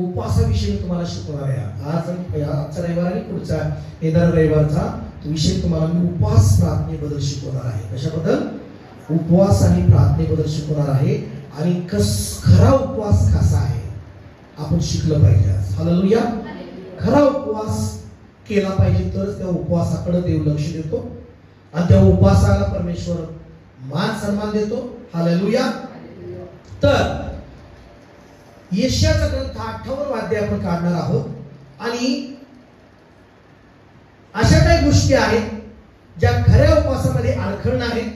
उपवासाविषयी तुम्हाला शिकवणार आहे. आजचा रविवार आणि पुढचा येणारा रविवारचा विषय तुम्हाला मी उपवास प्रार्थनेबद्दल शिकवणार आहे. कशाबद्दल? उपवास आणि प्रार्थनेबद्दल शिकवणार आहे. आणि खरा उपवास कसा आहे आपण शिकलं पाहिजे. हालेलुया. खरा उपवास केला पाहिजे तरच त्या उपवासाकडे देव लक्ष देतो आणि त्या उपवासाला परमेश्वर मान सन्मान देतो. हालेलुया. तर यशाचा ग्रंथ 58 अध्याय आपण काढणार आहोत. आणि अशा काही गोष्टी आहेत ज्या खऱ्या उपवासामध्ये अडखळण आहेत.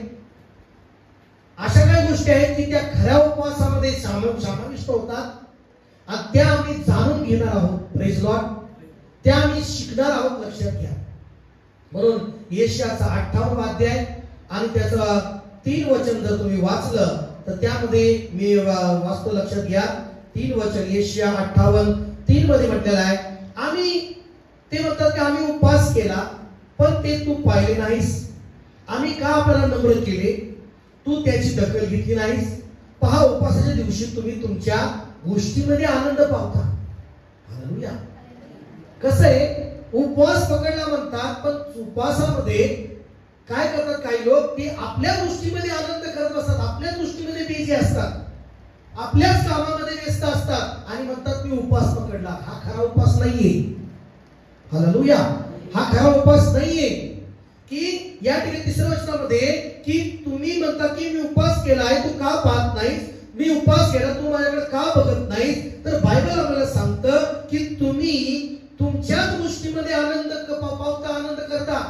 अशा काही गोष्टी आहेत की त्या खऱ्या उपवासामध्ये समाविष्ट होतात आणि त्या आम्ही जाणून घेणार आहोत. Praise Lord. त्या आम्ही शिकणार आहोत. लक्षात घ्या. म्हणून यशाचा 58 अध्याय आणि त्याचं 3 वचन जर तुम्ही वाचलं तर त्यामध्ये मी वाचतो. लक्षात घ्या. 3 वचन यशया 58:3 मध्ये म्हटलेलं आहे. आम्ही ते म्हणतात की आम्ही उपवास केला पण ते तू पाहिले नाहीस. आम्ही का आपल्याला नम्र केले तू त्याची दखल घेतली नाहीस. पहा उपवासाच्या दिवशी तुम्ही तुमच्या गोष्टीमध्ये आनंद पावता. हालेलुया. कसं आहे उपवास पकडला म्हणतात पण उपवासामध्ये काय करतात काही लोक की आपल्या गोष्टीमध्ये आनंद करत असतात. आपल्याच गोष्टीमध्ये बिझी असतात. आपल्याच कामामध्ये व्यस्त असतात आणि म्हणतात मी उपवास पकडला. हा खरा उपवास नाहीये. हालेलुया. हा खरा उपवास नाहीये. की या ठिकाणी 3ऱ्या वचनामध्ये की तुम्ही म्हणता की मी उपवास केला आहे तू का पाहत नाहीस. मी उपवास केला तू माझ्याकडे का बघत नाहीस. तर बायबल आम्हाला सांगतं की तुम्ही तुमच्याच गोष्टीमध्ये आनंद पावता, आनंद करता.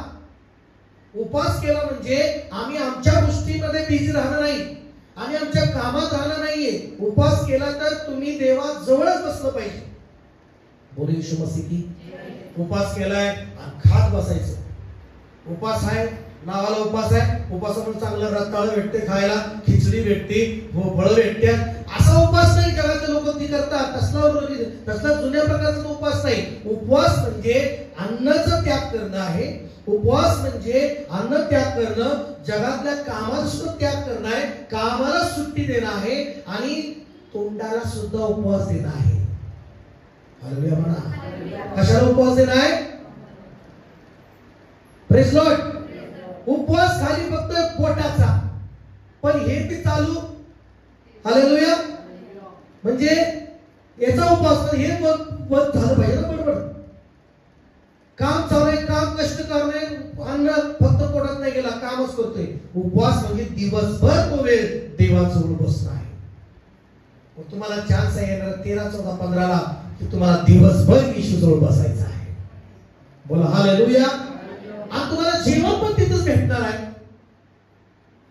उपवास केला म्हणजे आम्ही आमच्या गोष्टीमध्ये बिझी राहणार नाही. आम्ही आमच्या कामात राहणार नाहीये. उपवास केला तर तुम्ही देवाजवळच बसलं पाहिजे. बोल येशू मसीह की. उपवास केलाय आणि खात बसायचं. उपवास आहे नावाला उपवास आहे. उपवासामुळे चांगलं रताळ भेटते खायला, खिचडी भेटते, फळं भेटतात. असा उपवास नाही जगातले लोक ती करतात. तसला जुन्या प्रकारचा उपवास नाही. उपवास म्हणजे अन्नाचा त्याग करणं आहे. उपवास म्हणजे अन्न त्याग करणं, जगातल्या कामाला सुद्धा त्याग करणं आहे. कामाला सुट्टी देणं आहे आणि तोंडाला सुद्धा उपवास देणं आहे. हालेलुया म्हणा. कशाला उपवास देणं आहे? Praise Lord. उपवास खाली फक्त पोटाचा पण हे ती चालू. हालेलुया. म्हणजे याचा उपवास हे बंद झालं पाहिजे ना. बरोबर. काम चालू आहे, काम कष्ट करणे, अन्न फक्त पोटात नाही गेला, कामच करतोय. उपवास म्हणजे दिवसभर तो वेळ देवाजवळ बसणं आहे. तुम्हाला चान्स आहे येणार 13, 14, 15 की तुम्हाला दिवसभर येशूजवळ बसायचं आहे. बोला हालेलुया. आणि तुम्हाला जेवण पण तिथंच भेटणार आहे.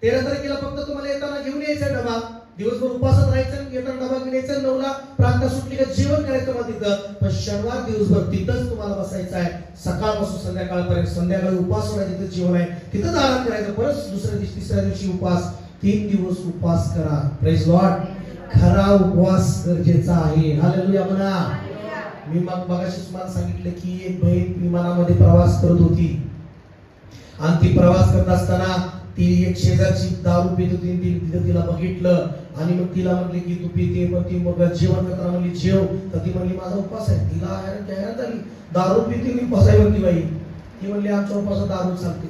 13 तारखेला फक्त तुम्हाला येताना घेऊन यायचा डबा. दिवसभर उपवासात राहायचं, येताना डबा घेऊन यायचा. 9ला प्रार्थना सुटली का जेवण करायचं मग तिथं. पण शनिवार दिवसभर तिथंच तुम्हाला बसायचं आहे. सकाळपासून संध्याकाळपर्यंत. संध्याकाळी उपवास होणार, तिथं जेवण आहे, तिथंच आराम करायचं. परत दुसऱ्या दिवशी, तिसऱ्या दिवशी उपवास. 3 दिवस उपवास करा. Praise Lord. खरा उपवास गरजेचा आहे. हालेलुया म्हणा. मी मगाशी तुम्हाला सांगितलं की एक बहीण विमानामध्ये प्रवास करत होती आणि ती प्रवास करत असताना ती एक शेजारची दारू पित होती. तिला बघितलं आणि मग तिला म्हटले की तू पिते. पण ती मग जेवण करताना म्हणली जेव. तर ती म्हणली माझा उपवास आहे. तिला हैराण झाली. दारू पिते मी बसायवर ती बाई. ती म्हणली आमच्या उपवासात दारू चालते.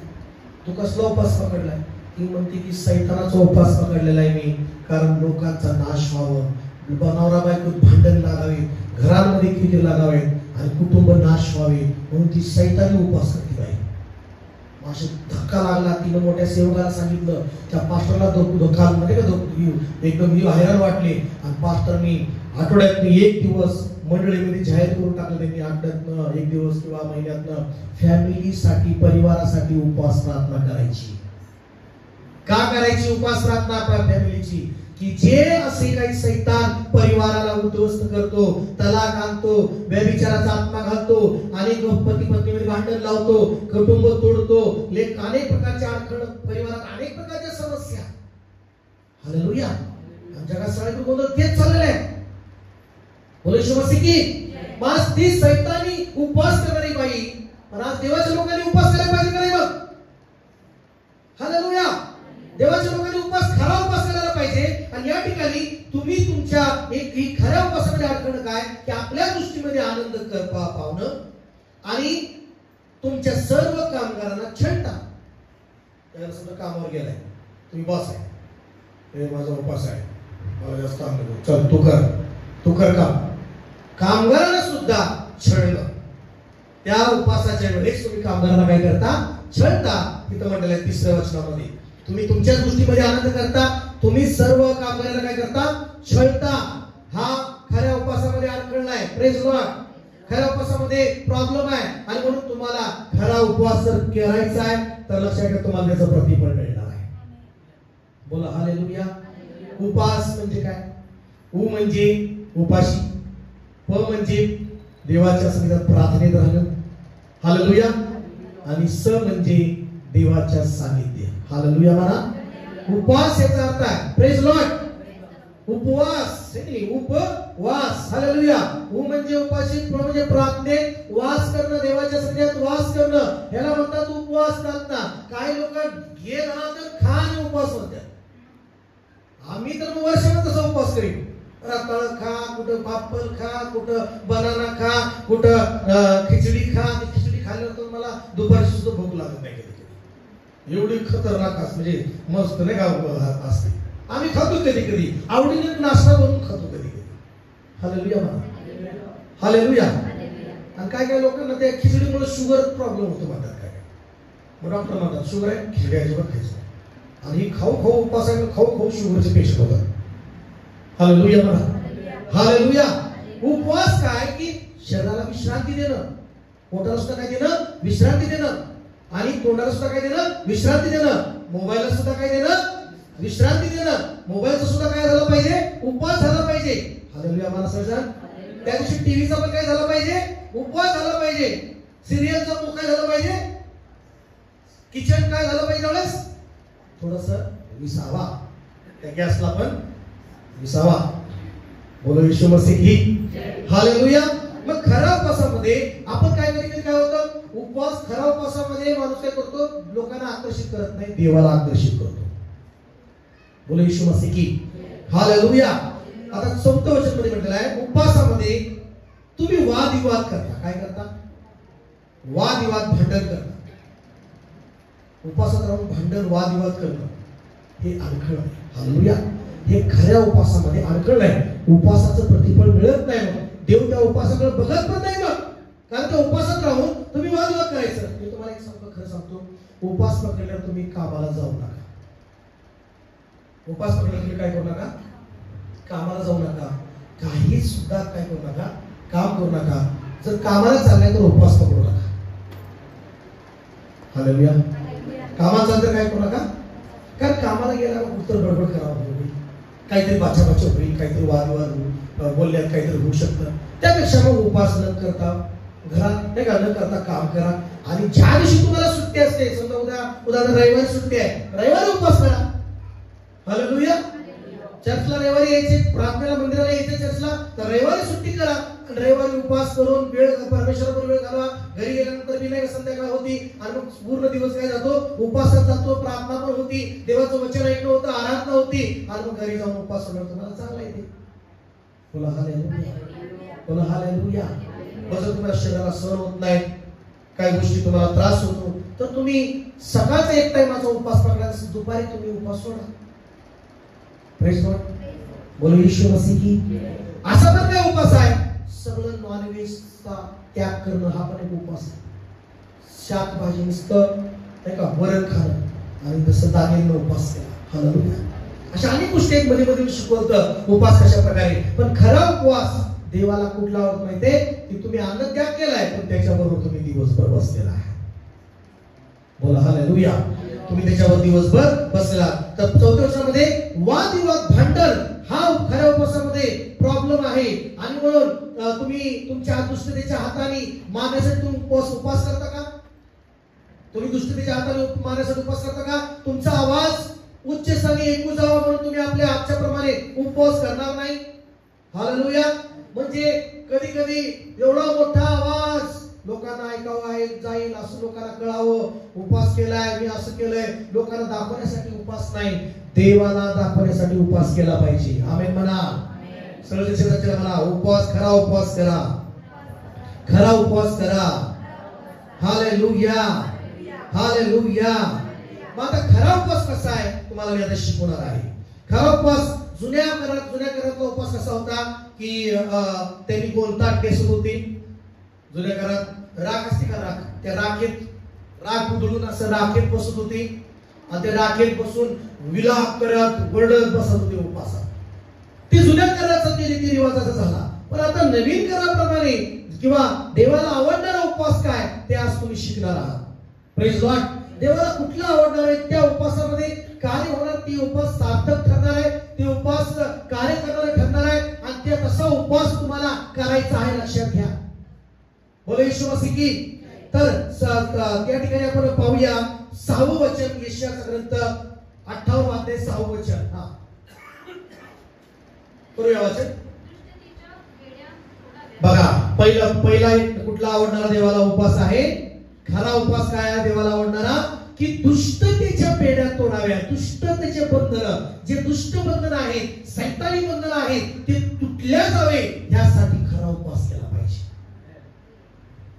तू कसला उपवास पकडलाय? ती म्हणते की सैतानाचा उपवास पकडलेला आहे मी. कारण लोकांचा नाश व्हावं, नवरा बायकोत भांडण लागावे, घरांमध्ये किती लागावेत आणि कुटुंब नाश व्हावे म्हणून ती सैतानी उपवास करते बाई. असा धक्का लागला. तिने मोठ्या सेवकाला सांगितलं. त्या पास्टरला धक्का म्हणजे एकदम हैराण वाटले. आणि पास्टरनी आठवड्यातून 1 दिवस मंडळीमध्ये जाहीर करून टाकलं. त्यांनी आठवड्यातनं 1 दिवस किंवा महिन्यातनं फॅमिलीसाठी, परिवारासाठी उपवास प्रार्थना करायची. का करायची उपवास प्रार्थना फॅमिलीची? की जे असे काही सैतान परिवाराला उद्ध्वस्त करतो, तलाक आणतो, व्यभिचाराचा आत्मा घालतो, अनेक पती पत्नीमध्ये भांडण लावतो, कुटुंब तोडतो, अनेक प्रकारच्या अडचण, परिवारात अनेक प्रकारच्या समस्या. हालेलुया. जगात सगळ्यात गोंधळ तेच चाललेलं आहे. बोला येशू मसीह की. बस ती सैतानी उपवास करणारी बाई. पण आज देवाच्या लोकांनी उपवास करायला पाहिजे का नाही मग? हालेलुया. देवाच्या लोकांनी उपवास, खरा उपवास करायला पाहिजे. आणि या ठिकाणी तुम्ही तुमच्या एक खऱ्या उपवासामध्ये अडकणं काय की आपल्या दृष्टीमध्ये आनंद पावणं आणि तुमच्या सर्व कामगारांना छळता. त्याला समजा कामावर गेलाय, तुम्ही बॉस आहे, हे माझा उपास आहे, मला जास्त काम नको, चल तू कर काम. कामगारांना सुद्धा छळलं. त्या उपासाच्या वेळेस तुम्ही कामगारांना काय करता? छळता. तिथं म्हटलेलं आहे 3ऱ्या वचनामध्ये, तुम्ही तुमच्या दृष्टीमध्ये आनंद करता, तुम्ही सर्व कामगारांना काय करता? छळता. हा खऱ्या उपासामध्ये अडकळला आहे. Praise Lord. खऱ्या उपासामध्ये प्रॉब्लेम आहे आणि म्हणून तुम्हाला खरा उपवास जर करायचा आहे तर लक्षात घ्या, तुम्हाला त्याचं प्रतिफळ मिळणार आहे. बोला हालेलुया. उपास म्हणजे काय? उ म्हणजे उपाशी, प म्हणजे देवाच्या सन्निधानात प्रार्थनेत राहणं, हालेलुया, आणि स म्हणजे देवाच्या सानिध्य, हालेलुया म्हणा. उपवास याचा अर्थ आहे प्रेज लॉर्ड, उपवास, उपवास, हालेलुया. उ म्हणजे उपाशी, प्र म्हणजे प्रार्थनेत वास करणं, देवाच्या सन्निधानात वास करणं, याला म्हणतात उपवास प्रार्थना. काही लोक घे तर खा आणि उपवास म्हणतात. आम्ही तर वर्षभर तसा उपवास करीन. रताळ खा, कुठं पापड खा, कुठं बनाना खा, कुठं खिचडी खा. खिचडी खाल्ल्यावर मला दुपारची सुद्धा भूक लागत नाही. कधी एवढी खतरनाक म्हणजे मस्त नाही का असते. आम्ही खातो कधी कधी, आवडीने नाश्ता बनवून खातो कधी कधी, हालेलुया म्हणा, हालेलुया. आणि काय लोकांना त्या खिचडीमुळे शुगर प्रॉब्लेम होतो म्हणतात. काय मग डॉक्टर म्हणतात शुगर आहे, खिचडी अजिबात खायचं. आणि खाऊ उपास आहे, खाऊ शुगरचे पेशंट होतात. हालेलुया म्हणा, हालेलुया. उपवास काय की शरीराला विश्रांती देणं, पोटाला सुद्धा काय देणं? विश्रांती देणं. आणि तोंडाला सुद्धा काय देणं? विश्रांती देणं. मोबाईलला सुद्धा काय देणं? विश्रांती देणं. मोबाईलचं सुद्धा काय झालं पाहिजे? उपवास झाला पाहिजे. हालेलुया म्हणा सर्वजण. त्या दिवशी टीव्हीचा पण काय झाला पाहिजे? उपवास झाला पाहिजे. सिरियलचा पण काय झालं पाहिजे? किचन काय झालं पाहिजे? त्यावेळेस थोडस विसावा, त्या गॅसला पण विसावा. बोलो येशू मसीह की, हालेलुया. मग खऱ्या उपवासामध्ये आपण काय होतं? उपवास खऱ्या उपवासामध्ये माणूस काय करतो? लोकांना आकर्षित करत नाही, देवाला आकर्षित करतो. बोलो येशू मसीह की, हालेलुया. आता 4थं वचन मध्ये म्हटलेलं आहे, उपवासामध्ये तुम्ही वादविवाद करता. काय करता? वादविवाद, भांडण करता. उपासात राहून भांडण, वादविवाद करणं हे अडखळ आहे. हालेलुया. हे खऱ्या उपासामध्ये अडखळ आहे. उपासाचं प्रतिफळ मिळत नाही. मग देव त्या उपासाकडे बघत पण नाही. मग कारण त्या उपासात राहून तुम्ही वादविवाद करायचं. मी तुम्हाला एक सांगतो, खरं सांगतो, उपास पकडल्यावर तुम्ही कामाला जाऊ नका. उपास पकडल्यावर तुम्ही काय करू नका? कामाला जाऊ नका. काही सुद्धा काय करू नका? काम करू नका. जर कामाला चाललाय तर उपवास पकडू नका. हालेलुया. कामाला चालतं काय करू नका. कारण कामाला गेल्यावर उत्तर बडबड करावं होईल, काहीतरी बाचाबाचा होईल, काहीतरी वादविवाद होईल, बोलण्यात काहीतरी होऊ शकतं. त्यापेक्षा मग उपास न करता, घरात नाही का, न करता काम करा. आणि ज्या दिवशी तुम्हाला सुट्टी असते, समजा उद्या रविवारी सुट्टी आहे, रविवारी उपवास करा. हालेलुया. चर्चला रविवारी यायचे, प्रार्थनेला मंदिराला यायचे चर्चला, तर रविवारी सुट्टी करा. रविवारी उपवास करून वेळ परमेश्वराबरोबर वेळ घालवा. घरी गेल्यानंतर बी नाही संध्याकाळ होती आणि मग पूर्ण दिवस काय जातो? उपासात जातो. प्रार्थना पण होती, देवाचं वचन ऐकणं होतं, आराधना होती, आणि मग घरी जाऊन उपवास करणार. तुम्हाला चांगला येते. बोला हालेलुया, बोला हालेलुया. जर तुम्हाला शरीराला सहन होत नाही, काही गोष्टी तुम्हाला त्रास होतो, तर तुम्ही सकाळचा एक टाइमाचा उपवास पकडला, दुपारी तुम्ही उपवास सोडा. Praise God. बोलो येशू मसीह की. असा पण काय उपवास आहे? सगळं नॉनव्हेजचा त्याग करणं हा पण एक उपवास आहे. शाकभाजी नुसतं नाही का, वरण खाणं, आणि जसं दागिनं उपवास केला. हालेलुया. अशा अनेक गोष्टी आहेत मध्ये मध्ये शिकवतं उपवास कशा प्रकारे. पण खरा उपवास देवाला कुठला आवडत माहितीये? की तुम्ही अन्न त्याग केलाय, पण त्याच्याबरोबर तुम्ही दिवसभर बसलेला आहे. बोला हालेलुया. तुम्ही त्याच्यावर दिवसभर बसला. तर 4थ्या वचनामध्ये वादविवाद, भांडण हा खऱ्या उपवासामध्ये प्रॉब्लेम आहे. आणि म्हणून तुम्ही तुमच्या दुष्टतेच्या हाताने मारण्यासाठी तुम्ही उपवास करता का? तुम्ही दुष्टतेच्या हाताने मारण्यासाठी उपवास करता का? तुमचा आवाज उच्च स्थानी ऐकू जावा म्हणून तुम्ही आपल्या आजच्या प्रमाणे उपवास करणार नाही. हालेलुया. म्हणजे कधी कधी एवढा मोठा आवाज लोकांना ऐकावं जाईल, असं लोकांना कळावं, उपवास केलाय मी, असं केलंय, लोकांना दाखवण्यासाठी उपवास नाही, देवाला दाखवण्यासाठी उपवास केला पाहिजे. आमेन म्हणा. सरळ शब्दाचे म्हणा, उपवास, खरा उपवास करा, खरा उपवास करा. Hallelujah, hallelujah. मग आता खरा उपवास कसा आहे तुम्हाला मी आता शिकवणार आहे. खरा उपवास जुन्या करातला उपवास कसा होता की त्यांनी कोणता केसत होती. जुन्या काळात राख असते का, राख, त्या राख उधळून असं राखेत बसत होती आणि त्या राखेत बसून विलाप करत वरडत बसत होते उपवासात. ते जुन्या काळाचा ते रीतिरिवाजाचा झाला. पण आता नवीन काळाप्रमाणे किंवा देवाला आवडणारा उपवास काय ते आज तुम्ही शिकणार आहात. Praise Lord. देवाला कुठला आवडणार आहे त्या उपवासामध्ये कार्य होणार, ती उपवास सार्थक ठरणार आहे, ते उपवास कार्य करणारे ठरणार आहे आणि ते तसा उपवास तुम्हाला करायचा आहे. लक्षात घ्या. बोला येशू मसीह की. तर त्या ठिकाणी आपण पाहूया 6वं वचन, यशायाचा ग्रंथ 58 अध्याय 6वं वचन. हा, करूया वाचन. बघा, पहिला कुठला आवडणारा देवाला उपवास आहे. खरा उपवास काय आहे देवाला आवडणारा, की दुष्टतेच्या पेढ्या तोडाव्या. दुष्टतेचे बंधन, जे दुष्ट बंधन आहेत, सैतानी बंधन आहेत, ते तुटल्या जावे यासाठी खरा उपवास केला पाहिजे.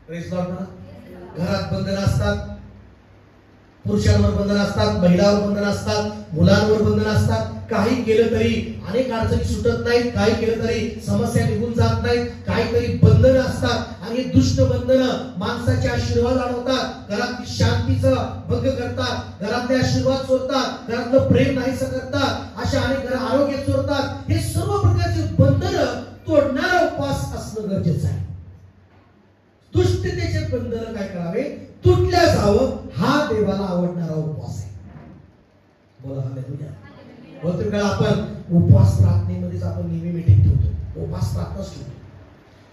Praise Lord. घरात बंधन असतात, पुरुषांवर बंधन असतात, महिलांवर बंधन असतात, मुलांवर बंधन असतात. काही केलं तरी अनेक अडचणी सुटत नाहीत, काही केलं तरी समस्या निघून जात नाहीत, काहीतरी बंधन असतात आणि दुष्ट बंधन माणसाचे आशीर्वाद अडवतात, घरात शांतीचं भंग करतात, घरातले आशीर्वाद चोरतात, घरातलं प्रेम नाहीसं करतात, अशा अनेक आरोग्य चोरतात. हे सर्व प्रकारचे बंधन तोडणारा उपवास असणं गरजेचं आहे. दुष्टतेचे बंधन काय करावे, तुटल्या जावं, हा देवाला आवडणारा उपवास आहे. बोला हालेलुया. बहुतेक वेळा आपण उपवास प्रार्थनेमध्येच आपण नेहमी मीटिंग ठेवतो, उपवास प्रार्थनाच ठेवतो.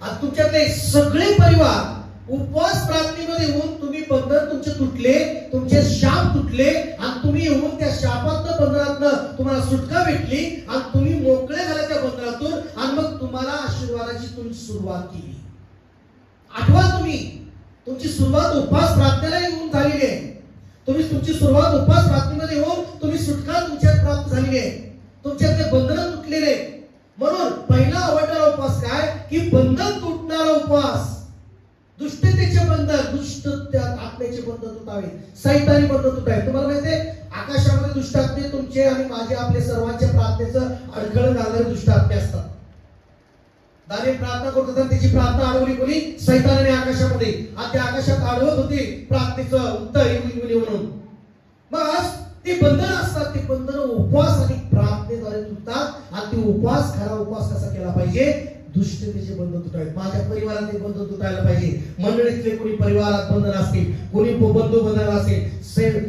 आज तुमच्यातले सगळे परिवार उपवास प्रार्थनेमध्ये येऊन तुम्ही बंधन तुमचे तुटले, तुमचे शाप तुटले आणि तुम्ही येऊन त्या शापातनं बंधनातनं तुम्हाला सुटका भेटली आणि तुम्ही मोकळे झाला त्या बंधनातून आणि मग तुम्हाला आशीर्वादाची तुम्ही सुरुवात केली. आठवा, तुम्ही तुमची सुरुवात उपवास प्रार्थनेला येऊन झालेली आहे. तुमची सुरुवात उपवास प्रार्थनेमध्ये येऊन तुम्ही सुटका तुमच्यात प्राप्त झालेली आहे, तुमच्यातले बंधन तुटलेले. म्हणून पहिला आवडणारा उपवास काय, की बंधन तुटणारा उपवास. दुष्टतेचे बंधन, दुष्ट आत्म्याचे बंधन तुटावे, सैतानी बंधन तुटावे. तुम्हाला माहितीये आकाशामध्ये दुष्ट आत्मे तुमचे आणि माझे, आपले सर्वांच्या प्रार्थनेचं अडखळ घालणारे दुष्ट आत्मे असतात. दानिएल प्रार्थना करत होता, त्याची प्रार्थना अडवली कोणी, सैतानाने आकाशामध्ये. आणि त्या आकाशात अडवत होते प्रार्थनेचं उत्तर येईल म्हणून. मग आज ते बंधन असतात, ते बंधन उपवास आणि प्रार्थनेद्वारे तुटतात. आणि ते उपवास, खरा उपवास कसा केला पाहिजे, दुष्टतेचे बंधन तुटावे. माझ्या परिवारात ते बंधन तुटायला पाहिजे. मंडळीतले कोणी परिवारात बंधन असतील, कोणी बंधू बंधन असेल,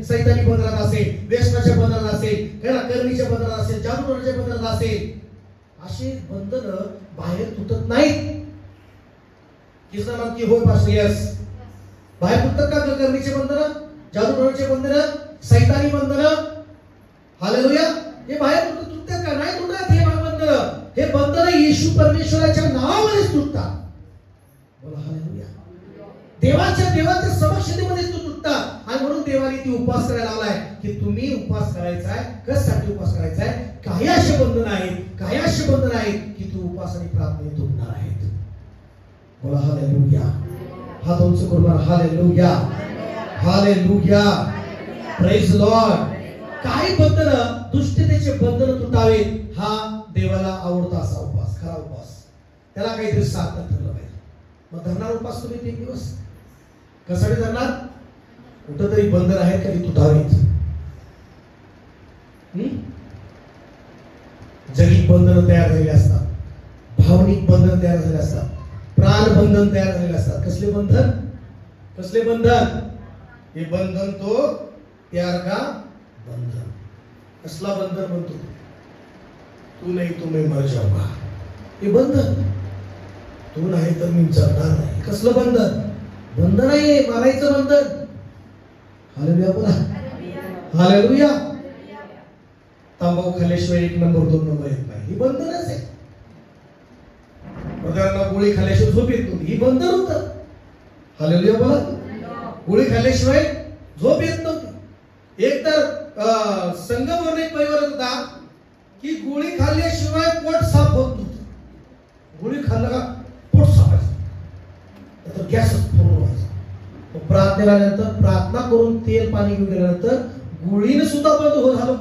सैतानी बंधनात असेल, व्यसनाच्या बंधनात असेल, करणीच्या बंधनात असेल, जादूटोणाच्या बंधनात असेल, असे बंधन बाहेर तुटत नाहीत. किसना म्हणते होय पास्टर, यस. बाहेर तुटतात का करणीचे बंधन, जादूटोणाचे बंधन, सैतानी बंधन. हालेलुया. हे बाहेर तुटतात का, नाही तुटत. हे बंधन, हे बंधन येशू परमेश्वराच्या नावानेच तुटतात. बोला हालेलुया. देवाच्या समक्षतेमध्ये तो तुटतात. आणि म्हणून देवाने ती उपवास करायला लावलाय की तुम्ही उपवास करायचा आहे. कशासाठी उपवास करायचा आहे, काही असे बंधन आहेत, काही असे बंधन आहेत की तू उपवास आणि प्रार्थने तुटणार आहेत. बोला हालेलुया. हात उंच करून हालेलुया, हालेलुया, प्रेज लॉर्ड. काही बंधन, दुष्टतेचे बंधन तुटावे, हा देवाला आवडता असा उपवास, खरा उपवास. त्याला काहीतरी सार्थक ठरलं पाहिजे. मग धरणार उपवास तुम्ही 3 दिवस कशासाठी धरणार, कुठं तरी बंधन आहेत कधी तुटावेत. जगिक बंधन तयार झालेले असतात, भावनिक बंधन तयार झालेले असतात, प्राण बंधन तयार झालेले असतात. कसले बंधन, कसले बंधन, हे बंधन तो प्यार का बंधन. कसला बंधन म्हणतो, तू नाही तो मैं मर जाऊंगा. हे बंधन, तू नाही तर मी जगणार नाही. कसलं बंधन, बंधन आहे मारायचं बंधन. हालेलुया. बोला हालेलुया. तंबाखू खाल्ल्याशिवाय 1 नंबर 2 नंबर येत नाही, ही बंधनच आहे. प्रत्येकाला गोळी खाल्ल्याशिवाय झोप येत नव्हती, ही बंधन होतं. हालेलुया. बोला गोळी खाल्ल्याशिवाय झोप येत नव्हती. एक तर संगमवर एक परिवार होता की गोळी खाल्ल्याशिवाय पोट साफ होत नव्हतं. गोळी खाल्लं का पोट सापायचं, तर गॅसच पूर्ण व्हायचा. प्रार्थनेला आल्यानंतर प्रार्थना करून तेल पाणी घेऊन गेल्यानंतर गोळीने सुद्धा बंद झालं,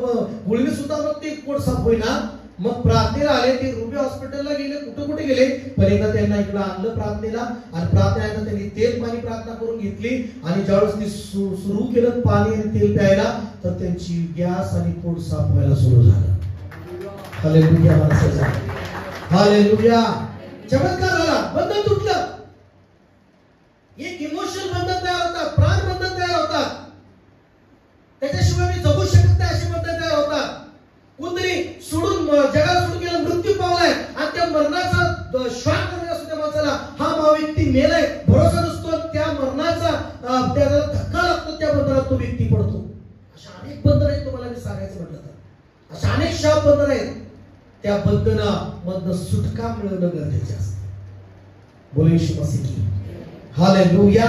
गोळीने सुद्धा मग ते पोट साफ होईना. मग प्रार्थनेला आले, ते रुबी हॉस्पिटलला गेले, कुठे गेले, पण एकदा त्यांना इकडे आणलं प्रार्थनेला. आणि प्रार्थनेनंतर त्यांनी तेल पाणी प्रार्थना करून घेतली. आणि ज्यावेळेस ती सुरू केलं पाणी आणि तेल प्यायला, तर त्यांची गॅस आणि पोट साफ व्हायला सुरू झालं. Hallelujah, hallelujah. चमत्कार झाला, बंधन तुटलं. एक इमोशनल बंधन तयार होतात, प्राण बंधन तयार होतात, त्याच्याशिवाय मी जगू शकत नाही असे बंधन तयार होतात. कोणतरी सोडून जगाला सोडून गेला, मृत्यू पावलाय, आणि त्या मरणाचा श्वास करत असतो त्या माणसाला, हा व्यक्ती मेलाय, भरोसा नसतो, त्या मरणाचा त्याला धक्का लागतो, त्या बंधनात तो व्यक्ती पडतो. अशा अनेक बंधन आहेत, तुम्हाला मी सांगायचं म्हटलं तर अशा अनेक शाप बंधन आहेत. त्या बंधनामधनं सुटका मिळवणं गरजेचे असते. बोला येशू मसीह, हालेलुया.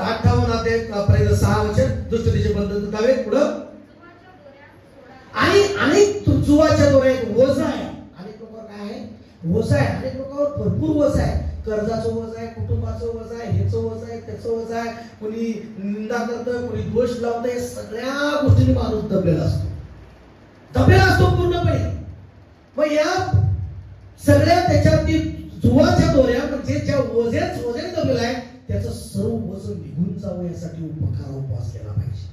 58 अध्याय 6 वचन, दुष्टतेचे बंधन तुटावे. पुढं, आणि अनेक जुवाच्या दोऱ्यात ओझ आहे. अनेक लोकांवर काय आहे? ओझ आहे. अनेक लोकांवर भरपूर ओझ आहे. कर्जाचं ओझ आहे, कुटुंबाचं ओझ आहे, ह्याचं ओझ आहे, त्याचं ओझ आहे. कोणी निंदा करतं, कोणी दोष लावतं, सगळ्या गोष्टींनी माणूस दबलेला असतो पूर्णपणे. मग या सगळ्या त्याच्यावरती जुवाच्या दोऱ्या, म्हणजे ज्या ओझ्याने दबलेला आहे, त्याचं सर्व वजन निघून जावं यासाठी उपवास केला पाहिजे.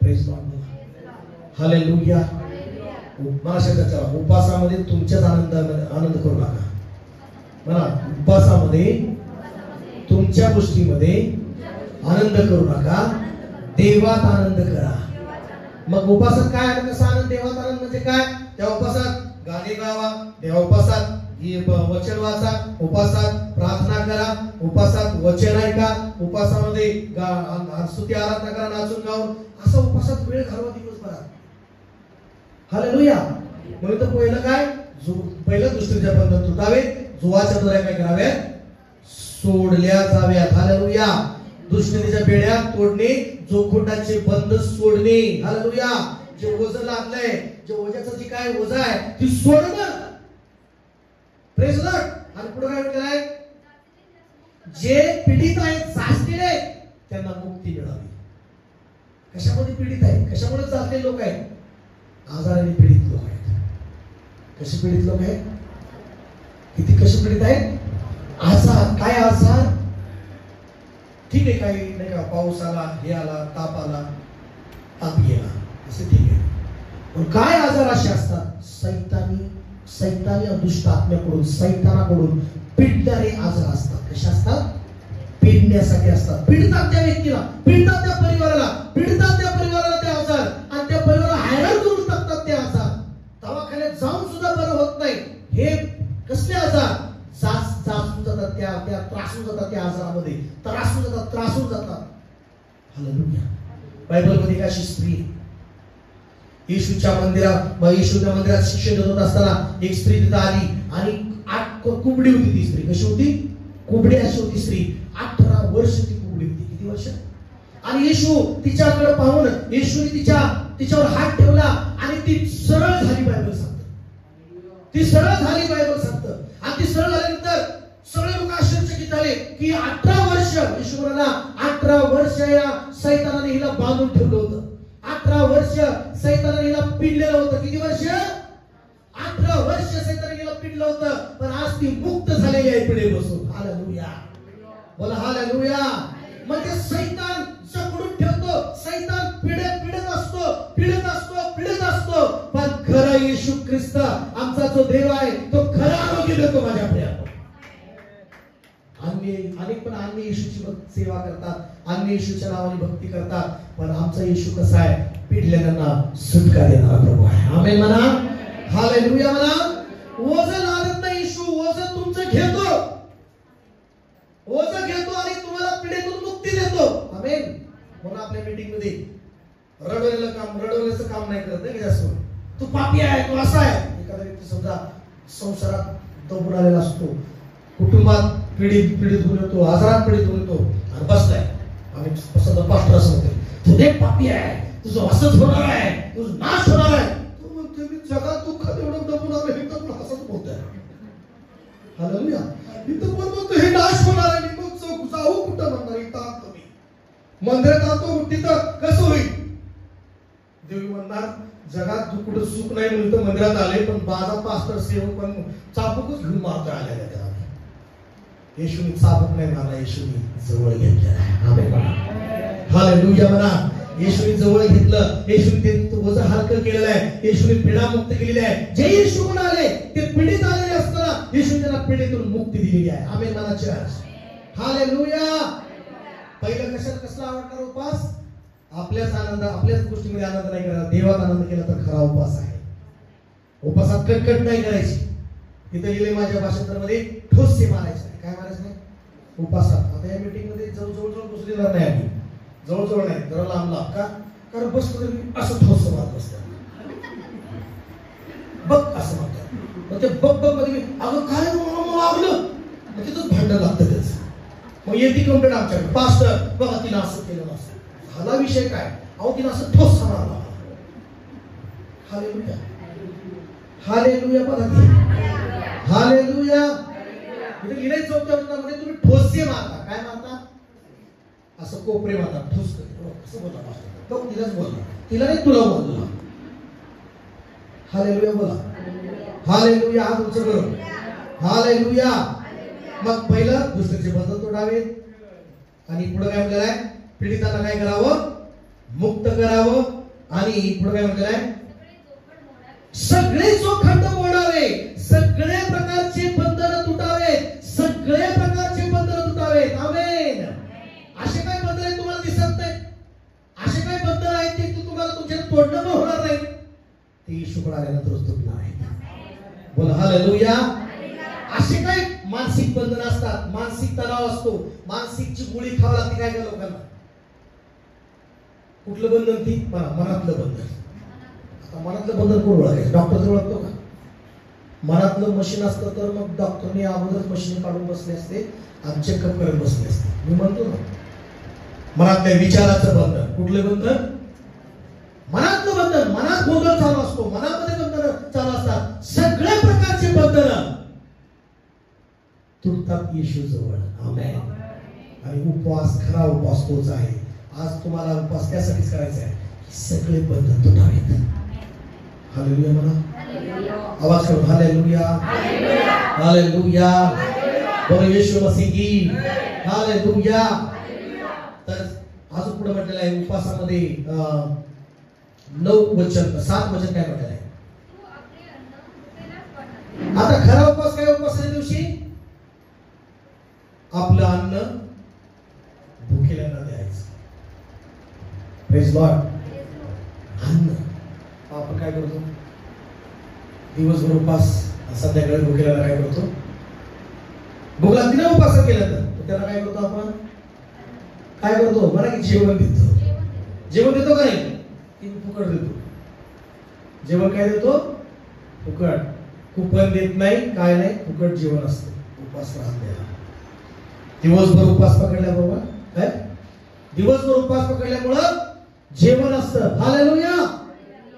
Praise God, hallelujah. उपासामध्ये तुमच्याच आनंद करू नका. म्हणा, उपासामध्ये तुमच्या गोष्टीमध्ये आनंद करू नका, देवात आनंद करा. मग उपासात काय, कसा आनंद? देवात आनंद म्हणजे काय? त्या उपासात गाणे गावा, देवा उपासात वचन वाचा, उपासात प्रार्थना करा, उपासात वचन ऐका, उपासामध्ये स्तुती आराधना करा, नाचून गाऊन, असा उपासात वेळ घालवा दिवसभरात. हालेलुया. म्हणून तर पहिलं काय, पहिलं दुसरीच्या बंधन तुटावे, जुवाच्या दोऱ्या काय कराव्यात? सोडल्या जाव्यात. हालेलुया. दुष्टतेच्या बेड्या तोडणे, जोखंडाचे बंध सोडणे. हालेलुया. जे ओझं लागलंय, जे ओझ्याचं जी काय ओझं आहे, ती सोडणं. Praise Lord. आणि पुढे काय म्हटलंय? जे पीडित आहेत, साचलेले आहेत, त्यांना मुक्ती मिळावी. कशामध्ये पीडित आहे? कशामुळे साचलेले लोक आहेत? आजाराने पीडित लोक आहेत. कसे पीडित लोक आहेत? किती कसे पीडित आहेत? आजार. काय आजार? ठीक आहे, काही नाही का, पाऊस आला, हे आला, ताप आला, ताप गेला, असं ठीक आहे. पण काय आजार असे असतात? सैतानी दुष्ट आत्म्याकडून, सैतानाकडून पिडणारे आजार असतात. कशा असतात? पिडण्यासाठी असतात. पिडतात त्या व्यक्तीला, पिडतात त्या परिवाराला, पिडतात त्या परिवाराला ते आजार, आणि त्या परिवाराला हैराण करून टाकतात ते आजार. दवाखान्यात जाऊन सुद्धा बरं होत नाही. हे कसले आजार? त्रासून जातात त्या आजारामध्ये, त्रासून जातात. हालेलुया. बायबलमध्ये एक अशी स्त्री, येशूच्या मंदिरात शिक्षण देत असताना एक स्त्री तिथं आली, आणि 8 कुबडी होती. ती स्त्री कशी होती? कुबडी अशी होती स्त्री. 18 वर्ष ती कुबडी होती. किती वर्ष? आणि येशू तिच्याकडे पाहून येशूने तिच्यावर हात ठेवला, आणि ती सरळ झाली. बायबल सांगतं ती सरळ झाली. बायबल सांगतं. आणि ती सरळ झाल्यानंतर सगळे लोक आश्चर्यचकित झाले की 18 वर्ष, येशू म्हणाला 18 वर्ष या सैतानाने हिला बांधून ठेवलं होतं. 18 वर्ष सैतानाने हिला पिडलेलं होतं. किती वर्ष? 18 वर्ष सैतानाने हिला पिडलं होतं. पण आज ती मुक्त झालेली आहे पिढे बसून. हालेलुया. बोला हालेलुया. म्हणजे सैतान जकडून ठेवतो, सैतान पिडत असतो, पण खरा येशू ख्रिस्त आमचा जो देव आहे, तो खरा आरोग्य देतो माझ्या प्रियाला. अन्य येशूची सेवा करतात, अन्य येशूच्या नावाने भक्ती करतात, पण आमचा येशू कसा आहे? पिडलेल्यांना सुटका देणारा प्रभू आहे. आमेन म्हणा, हालेलुया म्हणा. ओझं लादत नाही येशू, ओझं तुमचं घेतो, आणि तुम्हाला पीडेतून मुक्ती देतो. आमेन. म्हणून आपल्या मीटिंग मध्ये रडवण्याचं काम नाही करत नाही जास्त. तू पापी आहे, तू असा आहे. एखादा व्यक्ती समजा संसारात दबून आलेला असतो, कुटुंबात पीडित होऊन येतो, आजारात पीडित होऊन येतो, आणि बसलाय, आणि पास्टर असं म्हणते, तू एक पापी आहे, तुझं असंच होणार आहे, तुझं नाश होणार आहे. तू म्हणते मी जगात दुःखात एवढं दबून आलो, हे तर असंच बोलतोय. हालेलुया. इथं पण म्हणतो हे नाश होणार आहे, मग जाऊ कुठं म्हणणार, इथं आणतो मी मंदिरात आणतो, तिथं कसं होईल. देवी म्हणणार जगात कुठं सुख नाही म्हणून तर मंदिरात आले, पण बाजा पास्टर सेवक पण चाबूकच घेऊन मारतोय आलेल्या त्याला. येशूने चाबूक नाही मारला, येशूने जवळ घेतलेला आहे. आमेन म्हणा. हालेलुया म्हणा. येशूने जवळ घेतलं, येशूने ते वजन हलकं केलेलं आहे, येशूने पीडा मुक्त केलेली आहे. जे येशू म्हणून आले ते पीडित आलेले असताना येशूने त्यांना पीडितून मुक्ती दिलेली आहे. आमेन म्हणा चर्च. हालेलुया. पहिलं कसला आवडणार उपास? आपल्याच आनंद, आपल्याच गोष्टीमध्ये आनंद नाही करायचा, देवात आनंद केला तर खरा उपास आहे. उपासात कटकट नाही करायची. तिथे लिहिले माझ्या भाषांतरामध्ये ठोसे मारायचे. काय मारायचं नाही उपासात. आता या मीटिंग मध्ये जवळ बसू देणार नाही आम्ही, जवळ नाही, जरा लांब का, कारण बसतो असं ठोस मारत असतं. बघ असं म्हणतात, मग ते बघ मध्ये अगं काय लागलं, मग तिथंच भांडण लागतं त्याचं. मग येते कंप्लेंट आमच्याकडे, पास्टर बघा तिला असं केलं असं. झाला विषय काय, अहो तिला असं ठोस मारला. हालेलुया. हालेलुया. बघा हालेलुया. इथे लिहिलंय 4थ्या वचनामध्ये तुम्ही ठोसे मारता. काय मारता? असं कोपरे मारता, ठोस असं बोलला पास्टर. बघ तिलाच बोलला, तिला नाही तुला बोलला. हालेलुया बोला. हालेलुया. हा तुमचं बरोबर. हालेलुया. मग पहिलं दुसऱ्याचे बंधन तोडावे, आणि पुढे काय म्हटलेलं आहे? पीडितांना काय करावं? मुक्त करावं. आणि पुढे काय म्हटलेलं आहे? सगळे चोखंड मोडावे, सगळे प्रकारचे बंधन तुटावे, सगळे प्रकारचे बंधन तुटावे. आमेन. असे काय बंधन आहेत तुम्हाला दिसत नाही? असे काय बंधन आहेत की तुम्हाला तुमच्या तोडणं होणार नाही? ते येशूकडे आल्यानंतरच तुटणार आहे. बोला हालेलुया. असे काय मानसिक बंधन असतात, मानसिक तणाव असतो, मानसिकची गोळी खावी लागते काय काय लोकांना. कुठलं बंधन? ती मनातलं बंधन. आता मनातलं बंधन कोण ओळखायचं? डॉक्टर ओळखतो का? मनातलं मशीन असतं तर मग डॉक्टरने अगोदरच मशीन काढून बसले असते आणि चेकअप करत बसले असते. मी म्हणतो ना, मनातल्या विचाराचं बंधन. कुठलं बंधन? मनातलं बंधन. मनात गोंधळ चालू असतो, मनामध्ये बंधन चालू असतात. सगळ्या प्रकारचे बंधन तुटतात येशू जवळ. आमेन. आणि उपवास, खरा उपवास तोच आहे. आज तुम्हाला उपवास त्यासाठीच करायचा आहे, सगळे बंधन तुटावेत. हालेलुया म्हणा. आवाज करून हालेलुया. हालेलुया. बोलो येशू मसीह की हालेलुया. तर अजून पुढे म्हटलेलं आहे उपवासामध्ये 7 वचन काय म्हटलेलं आहे? आता खरा उपवास काय? उपवासाच्या दिवशी आपलं अन्न भुकेल्यांना द्यायचं. Praise Lord. अन्न आपण काय करतो? दिवसभर उपास, संध्याकाळी भुकेल्याला काय करतो? भूक लागली ना उपास केला तर त्याला काय करतो आपण? काय करतो? मला की जेवण देतो. जेवण देतो का नाही? फुकट देतो. जेवण काय देतो? फुकट. कुपन देत नाही, काय नाही, फुकट जेवण असतं उपास राहण्याला. दिवसभर उपास पकडल्याबरोबर काय? दिवसभर उपास पकडल्यामुळं जेवण असतं. हालेलुया.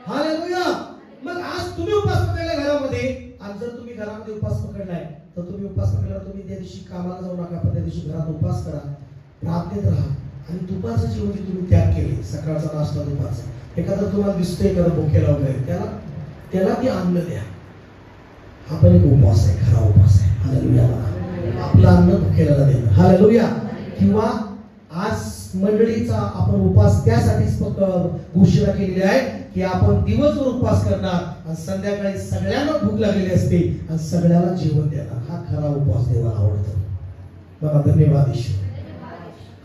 हालेलुया. मग आज तुम्ही उपास पकडला घरामध्ये, आणि जर तुम्ही घरामध्ये उपास पकडलाय तर तुम्ही उपास पकडल्यावर तुम्ही त्या दिवशी कामाला जाऊ नका, पण त्या दिवशी घरात उपास करा, प्रार्थनेत राहा. आणि दुपारचं जेवण जे तुम्ही त्याग केले, सकाळचा नाश्ता, दुपारचा, एखादा तुम्हाला दिसतोय एखादा भुकेला वगैरे, त्याला ती अन्न द्या. हा पण एक उपवास आहे, खरा उपवास आहे. हालेलुया. आपलं अन्न भुकेल्याला देणं. हालेलुया. किंवा आज मंडळीचा आपण उपवास त्यासाठीच घोषणा केलेली आहे की आपण दिवसभर उपवास करणार आणि संध्याकाळी सगळ्यांना भूक लागलेली असते आणि सगळ्याला जेवण देणार. हा खरा उपवास देवाला आवडतो. मला धन्यवाद ईश्वर.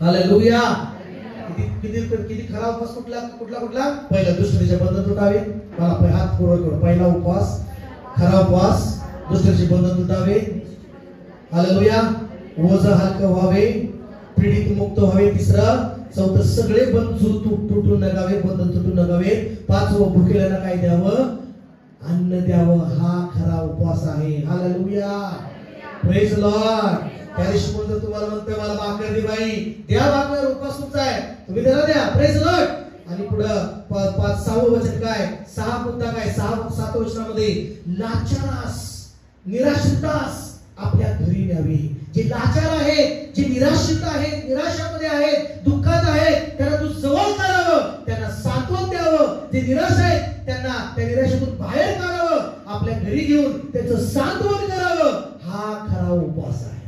हालेलुया. किती खरा उपवास? कुठला? पहिला दुसऱ्याचे बंधन तुटावे. मला हात पुढे करू. पहिला उपवास खरा उपवास, दुसऱ्याचे बंधन तुटावे. हालेलुया. ओझं हलकं व्हावे, पीडित मुक्त व्हावे. तिसरं, चौथं, सगळे बंधन तुटून नगावे, बंधन तुटून नगावे. 5वं, भुकेल्याला काय द्यावं? अन्न द्यावं. हा खरा उपवास आहे. हालेलुया. Praise Lord. त्या दिवशी कोण जर तुम्हाला म्हणतोय मला भाकर दे बाई, द्या भाकर, उपवास तुमचा आहे, तुम्ही त्याला द्या. Praise Lord. आणि पुढं 6वं वचन काय? 6 मुद्दा काय? 7 वचनामध्ये लाचारास, निराश्रितास आपल्या घरी न्यावी. जे लाचार आहेत, जे निराशित आहेत, निराशामध्ये आहेत, दुःखात आहेत, त्यांना तू जवळ करावं, त्यांना सांत्वन द्यावं. जे निराश आहेत त्यांना त्या निराशेतून बाहेर काढावं, आपल्या घरी घेऊन त्याचं सांत्वन करावं. हा खरा उपवास आहे.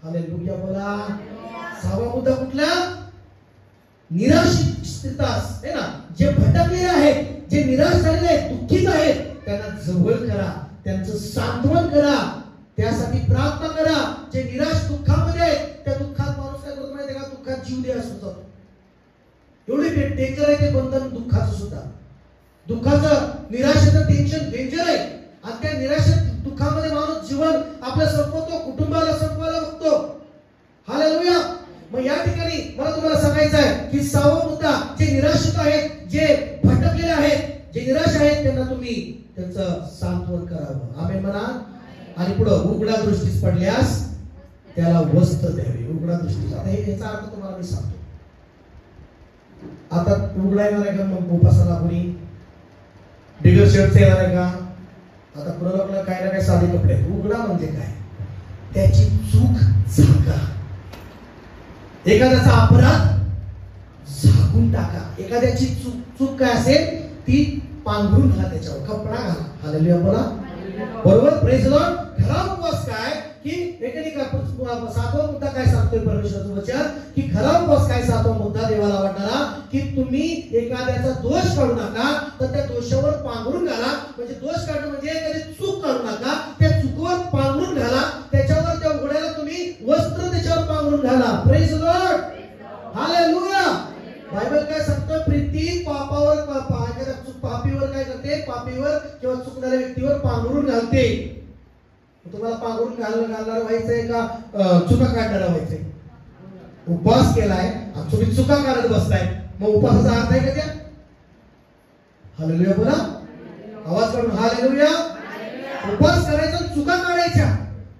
हालेलुया बोला. 6वा मुद्दा कुठला? निराशित आहे ना, जे भटकलेले आहेत, जे निराश झालेले आहेत, दुःखीत आहेत, त्यांना जवळ करा, त्यांचं सांत्वन करा, त्यासाठी प्रार्थना करा. जे निराश दुःखामध्ये आहेत, त्या दुःखात माणूस काय करतो माहिती का? दुःखात जीव द्या सुद्धा. एवढे डेंजर आहे ते बंधन दुःखाचं सुद्धा. दुःखाचं, निराशेचं टेन्शन डेंजर आहे. आणि त्या निराशेत दुःखामध्ये माणूस जीवन आपलं संपवतो, कुटुंबाला संपवायला बघतो. हालेलुया. मग या ठिकाणी मला तुम्हाला सांगायचं आहे की 6वा मुद्दा, जे निराशित आहेत, जे भटकलेले आहेत, जे निराश आहेत, त्यांना तुम्ही त्यांचं सांत्वन करावं. आमेन म्हणा. आणि पुढे उघडा दृष्टीस पडल्यास त्याला वस्त्र द्यावे. उघडा दृष्टीस, आता याचा अर्थ तुम्हाला मी सांगतो. आता उघडा येणार आहे का मग उपासाला? कोणी बिगर शर्टचं येणार आहे का? आता पुढे लोकांना काय ना काय साधे कपडे. उघडा म्हणजे काय? त्याची चूक झाका. एखाद्याचा अपराध झाकून टाका. एखाद्याची चूक काय असेल ती पांघरून घाला, त्याच्यावर कपडा घाला. हालेलुया बोला. बरोबर. Praise Lord. खरा उपवास काय की एखादी 7वा मुद्दा काय सांगतोय परमेश्वराचं वचन की खरा उपवास काय? 7वा मुद्दा देवाला आवडणारा की तुम्ही एखाद्याचा दोष काढू नका, तर त्या दोषावर पांघरून घाला. म्हणजे दोष काढणं म्हणजे एखादी चूक काढू नका, त्या चुकीवर पांघरून घाला. त्याच्यावर त्या उघड्याला तुम्ही वस्त्र त्याच्यावर पांघरून घाला. Praise Lord. हालेलुया. बायबल काय सांगतं? प्रीती पापावर, एखाद्या पापीवर काय करते? पापीवर किंवा चुकणाऱ्या व्यक्तीवर पांघरून घालते. तुम्हाला पांघरून घालणार व्हायचंय का चुका काढणारा व्हायचंय? उपवास केलाय आणि तुम्ही चुका काढत बसताय, मग उपवासाचा अर्थ आहे का त्या? हालेलुया बोला. आवाज काढून हालेलुया. उपवास करायचा, चुका काढायच्या.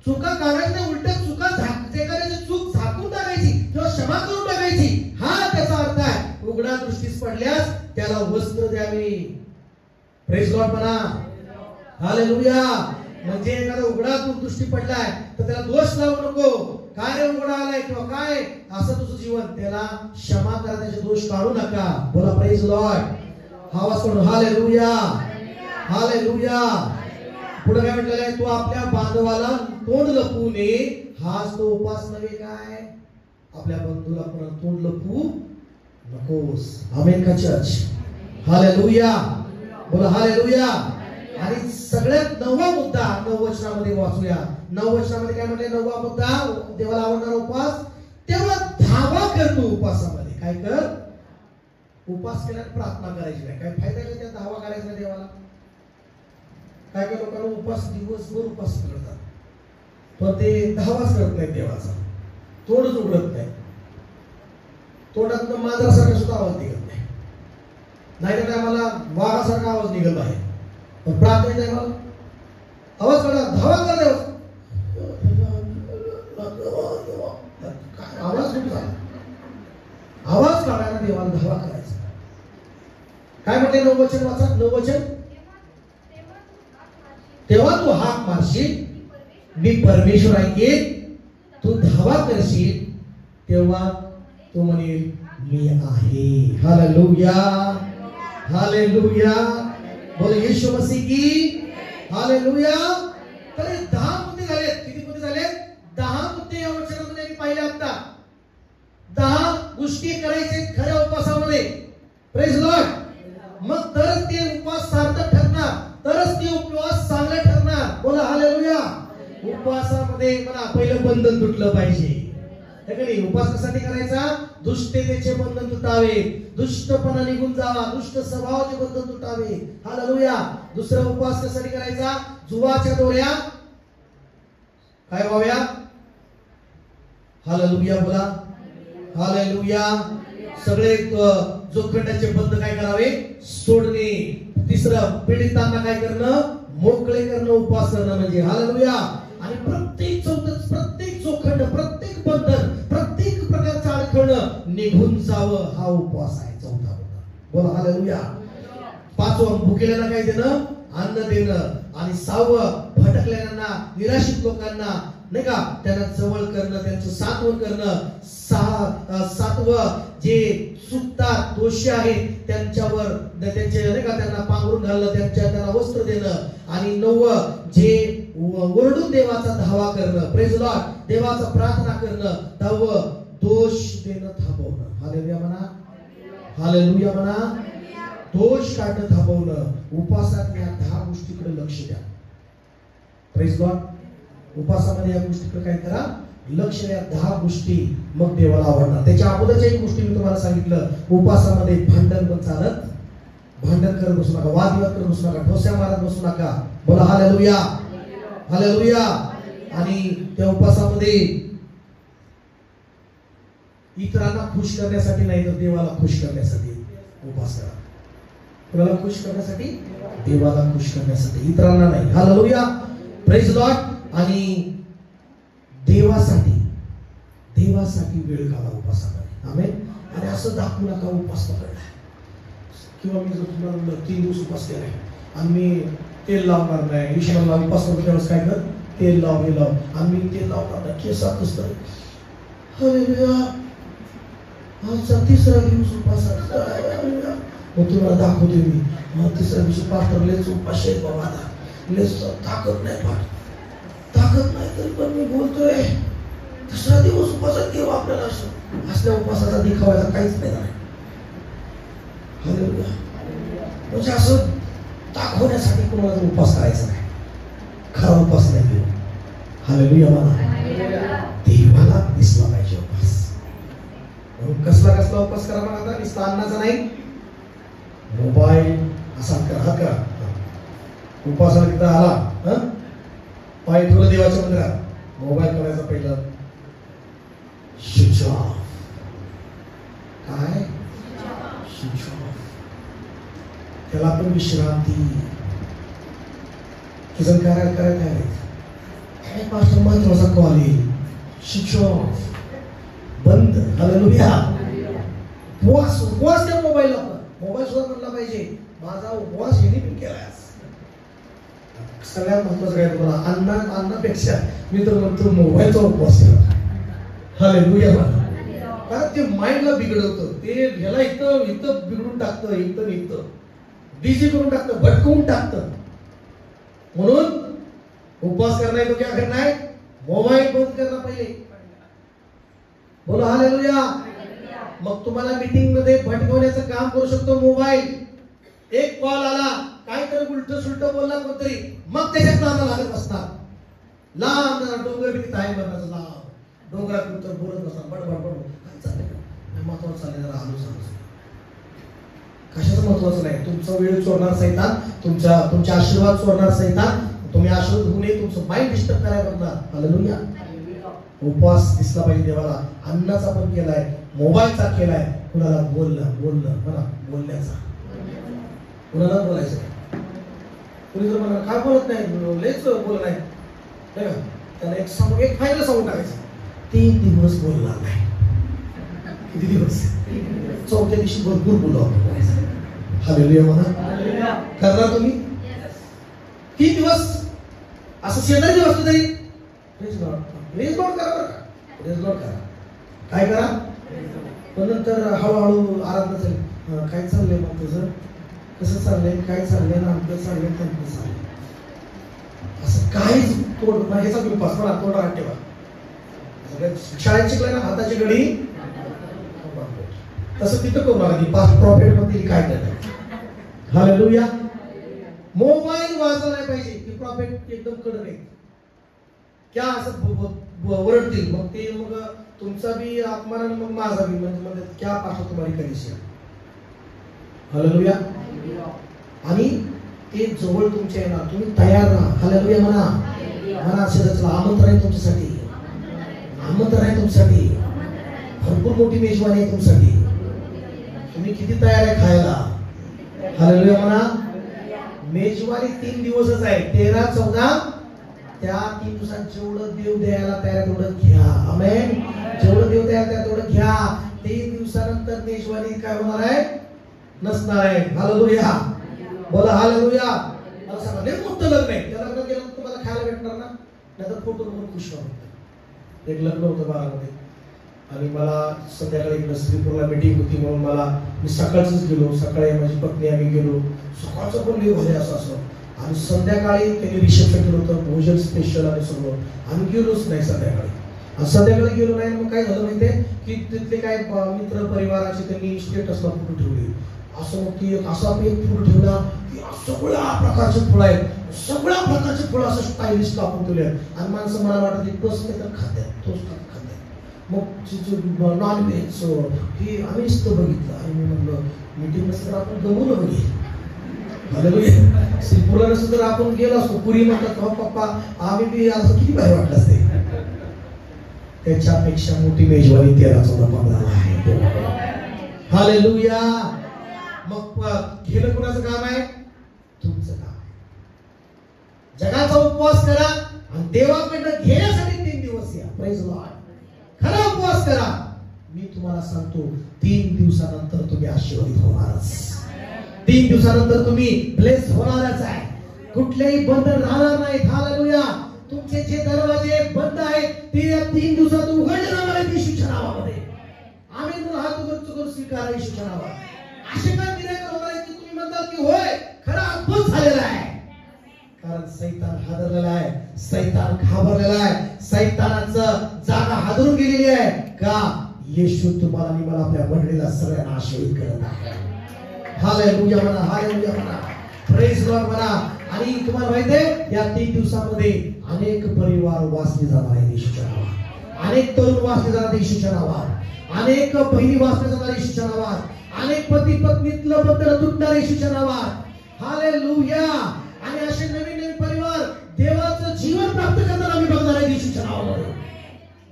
चुका काढायच्या उलट चुका एखाद्याची चूक झाकून टाकायची किंवा क्षमा करून टाकायची, हा त्याचा अर्थ आहे. उघडा दृष्टीस पडल्यास त्याला वस्त्र द्यावे. प्रेज लॉर्ड म्हणा. हालेलुया. म्हणजे एखादा उघडा दृष्टी पडलाय तर त्याला दोष लावू नको. काय रे उघडा आलाय किंवा काय असं तुझं जीवन, त्याला क्षमा करा, त्याचे दोष काढू नका. बोला प्रेज लॉर्ड. आवाज काढून हालेलुया. हालेलुया. पुढे काय म्हटलेलं आहे? तू आपल्या बांधवाला तोंड लपवू नये. हाच तो उपास नव्हे काय? आपल्या बंधूला पण तोंड लपवू नकोस. आमेन का चर्च? हालेलुया. बोला हालेलुया. आणि सगळ्यात 9वा मुद्दा 9 वचनामध्ये वाचूया. 9 वचनामध्ये काय म्हटले? 9वा मुद्दा देवाला आवडणारा उपवास. तेव्हा धावा कर तू उपवासामध्ये. काय कर? उपवास केल्याने प्रार्थना करायची नाही. काय फायदा का त्या धावा करायचा नाही देवाला? काय काय लोकांना उपवास दिवसभर उपवास करतात पण ते धावाच करत नाही देवाचा. तोंडच उघडत नाही. तोंडातून मांजरासारखा सुद्धा आवाज निघत नाही. नाहीतर आम्हाला वाघासारखा आवाज निघत आहे, पण प्रार्थना नाही. मला आवाज काढा, धावा करा. आवाज कुठे झाला? आवाज काढायला देवाला धावा करायचा. काय म्हटले 9 वचन वाचा. 9 वचन. तेव्हा तू हाक मारशील, मी परमेश्वर ऐकेन. तू धावा करशील, तेव्हा तो म्हणेल मी आहे. हालेलुया. हालेलुया. बोल येशू मसीह की हालेलुया. तर 10 मुद्दे झालेत. किती मुद्दे झालेत? 10 मुद्दे या वचनामध्ये मी पाहिले. आता 10 गोष्टी करायचे खऱ्या उपवासामध्ये. Praise Lord. मग तरच ते उपवास सार्थक ठरणार, तरच ते उपवास चांगला ठरणार. बोला हालेलुया. उपवासामध्ये मला पहिलं बंधन तुटलं पाहिजे. उपवास कशासाठी करायचा? दुष्टतेचे बंधन तुटावे, दुष्टपणा निघून जावा, दुष्ट स्वभावाचे बंधन तुटावे. हालेलुया. दुसरा उपवास कशासाठी करायचा? जुवाच्या दोऱ्या काय व्हाव्या? हालेलुया. बोला हालेलुया. सगळे जोखंडाचे बंध काय करावे? सोडणे. तिसरं पीडितांना काय करणं? मोकळे करणं. उपवास करणं म्हणजे हालेलुया. आणि प्रत्येक जोखंड, प्रत्येक बंधन, प्रत्येक प्रकारचं अडखळणं निघून जावं, हा उपवास आहे. 4था मुद्दा. बोला हालेलुया. 5वं भुकेल्याला काय देणं? अन्न देणं, आणि 6वं भटकलेल्यांना, निराशित लोकांना नाही का त्यांना जवळ करणं, त्यांचं सांत्वन करणं. 7वं जे चुकतात, दोषी आहेत त्यांच्यावर त्यांचे नाही का त्यांना पांघरून घालणं, त्यांना वस्त्र देणं. आणि 9वं जे ओरडून देवाचा धावा करणं, प्रेज लॉर्ड, देवाचा प्रार्थना करणं. 10वं दोष देणं थांबवणं. हालेलुया म्हणा, हालेलुया म्हणा. दोष काढणं थांबवणं. उपासात या 10 गोष्टीकडे लक्ष द्या. Praise Lord. उपासामध्ये या गोष्टीकडे काय करा, लक्ष द्या. 10 गोष्टी मग देवाला आवडणार. त्याच्या अगोदरच्या एक गोष्टी मी तुम्हाला सांगितलं, उपासामध्ये भांडण पण चालत, भांडण करत बसू नका, वादविवाद करत बसू नका, ठोस्या मारत बसू नका. बोला हालेलुया, हालेलुया. आणि त्या उपासामध्ये इतरांना खुश करण्यासाठी नाही, तर देवाला खुश करण्यासाठी उपास करा. कोणाला खुश करण्यासाठी? देवाला खुश करण्यासाठी, इतरांना नाही. Hallelujah, praise Lord. आणि देवासाठी, देवासाठी वेळ काढा उपासामध्ये. आमेन. आणि असं दाखवू नका उपास पकडलाय, किंवा मी जर तुम्हाला 3 दिवस उपास केलाय आणि मी तेल लावणार नाही, ईश्वराला उपास करतो त्यावेळेस काय कर, तेल लाव, हे लाव, आणि मी तेल लावणार नाही, केसात असतं. हालेलुया. आजचा 3रा दिवस उपासाचा. मग तुम्हाला दाखवते मी, मग 3ऱ्या दिवशी पास्टर लेच उपास आहे बाबा, आता लेच ताकद नाही, ताकद नाही, तरी पण मी बोलतोय 3रा दिवस उपासात केव्हा आपल्याला असल्या उपासाचा दिखावायचा काहीच नाही. हालेलुया. म्हणजे असं दाखवण्यासाठी कोणाला उपास करायचा नाही, खरा उपास नाही देऊ. हालेलुया म्हणा. देवाला दिसला पाहिजे उपास. कसला कसला उपास करा मग आता, नुसता अन्नाचा नाही, मोबाईल असा करा, करा. उपासाला तिथं आला, पाय ठेवलं देवाच्या मंदिरात, मोबाईल करायचा पहिला स्विच ऑफ. काय स्विच ऑफ? त्याला पण विश्रांती. किसन काय काय पास्टर महत्वाचा कॉल येईल, स्विच ऑफ, बंद. हालेलुया. उपवास, उपवास त्या मोबाईल सुद्धा म्हणला पाहिजे, माझा उपवास हिने पण केलाय. सगळ्यात महत्वाचं काय तुम्हाला, अन्नापेक्षा मी तर म्हणतो मोबाईलचा उपवास केला. हालेलुया. कारण ते माइंडला बिघडवतं, ते ह्याला इथं बिघडून टाकतं, इथं बिझी करून टाकतं, भटकवून टाकतं. म्हणून उपवास करणार तो क्या करना है, मोबाईल बंद करना पहिले. बोला हालेलुया. मग तुम्हाला मीटिंग मध्ये भटकवण्याचं काम करू शकतो मोबाईल. एक कॉल आला, काहीतरी उलट सुलट बोलला कोणतरी, मग त्याच्यात नादा लागत असणार. लांब डोंगर भीती आहे बघायचं, लांब डोंगरात उत्तर बोलत असणार, बडबड काय चाललंय, महत्वाचं चाललंय, जरा आलो सांग. कशाचं महत्वाचं नाही, तुमचा वेळ चोरणार सैतान, तुमच्या आशीर्वाद चोरणार सैतान. तुम्ही आशीर्वाद होऊ नये, तुमचं माइंड डिस्टर्ब करायला बघणार. हालेलुया. उपवास दिसला पाहिजे देवाला. अन्नाचा पण केलाय, मोबाईलचा केलाय. कुणाला बोलणं म्हणा, बोलण्याचा. कुणाला बोलायचं, कुणी जर म्हणा काय बोलत नाही, लेच बोलत नाही, त्याला एक फायदा सांगून टाकायचं, 3 दिवस बोलणार नाही. किती दिवस? 4थ्या दिवशी भरपूर बोलावं. हालेलुया म्हणा. करणार तुम्ही 3 दिवस असं शेजारी असतो तरी प्रेज लॉर्ड करा, बरं का, प्रेज लॉर्ड करा. काय करा, पण नंतर हळूहळू आराम चालेल. काय चाललंय मग तुझं, कसं चाललंय, काय चाललंय, नामकं चाललंय, तमकं चाललंय, असं काहीच तोड. ह्याचा उपास म्हणा, तोंड राहत ठेवा. शाळेत शिकलाय ना, हाताची घडी, तसं तिथं करू नका. की पास्ट प्रॉफिट मध्ये काय करणार. हालेलुया. मोबाईल वाजला नाही पाहिजे, की प्रॉफिट एकदम कडक आहे, क्या असं ओरडतील, मग ते मग तुमचा बी अपमान आणि मग माझा बी, म्हणजे क्या पाठव तुम्हाला कधीशी. हालेलुया. आणि ते जवळ तुमच्या येणार, तुम्ही तयार राहा. हालेलुया म्हणा. म्हणा शेजारला आमंत्रण आहे तुमच्यासाठी, आमंत्रण आहे तुमच्यासाठी, भरपूर मोठी मेजवानी आहे तुमच्यासाठी. तुम्ही किती तयार आहे खायला. हालेलुया म्हणा. मेजवानी 3 दिवसच आहे, 13, 14. त्या 3 दिवसात जेवढं देव द्यायला तयार तेवढं घ्या. आमेन. जेवढं देव द्यायला तयार तेवढं घ्या. 3 दिवसानंतर मेजवानी काय होणार आहे, नसणार आहे. हालेलुया. बोला हालेलुया. मला मला सांगा लय मोठं लग्न आहे, त्या लग्नात गेलं तुम्हाला खायला भेटणार ना, नाहीतर फोटो बघून खुश होणार. एक लग्न होतं बारामध्ये आणि मला संध्याकाळी इकडं श्रीपूरला मीटिंग होती म्हणून मी सकाळच गेलो. सकाळी माझी पत्नी आम्ही गेलो, सकाळचं पण लय भारी असं आणि संध्याकाळी त्यांनी रिसेप्शन केलं होतं, भोजन स्पेशल आणि सगळं. आम्ही गेलोच नाही संध्याकाळी. आणि संध्याकाळी गेलो नाही मग काय झालं माहितीये की तिथले काय मित्र परिवाराचे त्यांनी स्टेटसला फोटो ठेवले. असं मग ती असा एक फोटो ठेवला की सगळ्या प्रकारचे फळं आहेत, सगळ्या प्रकारचे फळं असं स्टाईलिश कापून ठेवले आहेत आणि माणसं मला वाटत तोच नाही तर खात्यात, तोच खात्यात. मग नॉनव्हेज हे आम्ही नुसतं बघितलं आणि मी म्हणलं मीटिंग नसतं तर आपण गमवलं बघितलं. श्रीपूरला नसतं तर आपण गेलो असतो. पुरी म्हणतात हो पप्पा आम्ही बी असं किती भारी वाटलं असते. त्याच्यापेक्षा मोठी मेजवानी 13-14-15 आहे. हालेलुया. मग घेणं कुणाचं काम आहे? तुमचं काम आहे. जगाचा उपवास करा आणि देवाकडनं घेण्यासाठी 3 दिवस या. Praise Lord. खरा उपवास करा. मी तुम्हाला सांगतो 3 दिवसानंतर तुम्ही आशीर्वादित होणारच. 3 दिवसानंतर तुम्ही ब्लेस होणारच आहे. कुठलेही बंधन राहणार नाहीत. हालेलुया. तुमचे जे दरवाजे बंद आहेत ते या 3 दिवसात उघडले जाणार आहेत येशूच्या नावामध्ये. आम्ही तुला हात उघडून स्वीकारा येशूच्या नावात. असे काय मिरेकल होणार आहे की तुम्ही म्हणताल की होय खरा अद्भुत झालेला आहे. कारण सैतान हादरलेला आहे, सैतान घाबरलेला आहे, सैतानाचं जागा हादरून गेलेली आहे. का? येशू तुम्हाला आणि मला आपल्या मंडळीला सगळ्यांना आशीर्वाद करत आहे. हालेलुया म्हणा, हालेलुया म्हणा, प्रेज लॉर्ड म्हणा. आणि तुम्हाला माहिती आहे या 3 दिवसामध्ये अनेक परिवार वाचले जाणार आहेत येशूच्या नावात. अनेक तरुण वाचले जाणार येशूच्या नावात. अनेक बहिणी वाचले जाणार येशूच्या नावात. अनेक पती पत्नीतलं बंधन तुटणार येशूच्या नावात. हालेलुया. आणि असे नवीन नवीन परिवार देवाचं जीवन प्राप्त करताना आम्ही बघणार आहे येशूच्या नावामध्ये.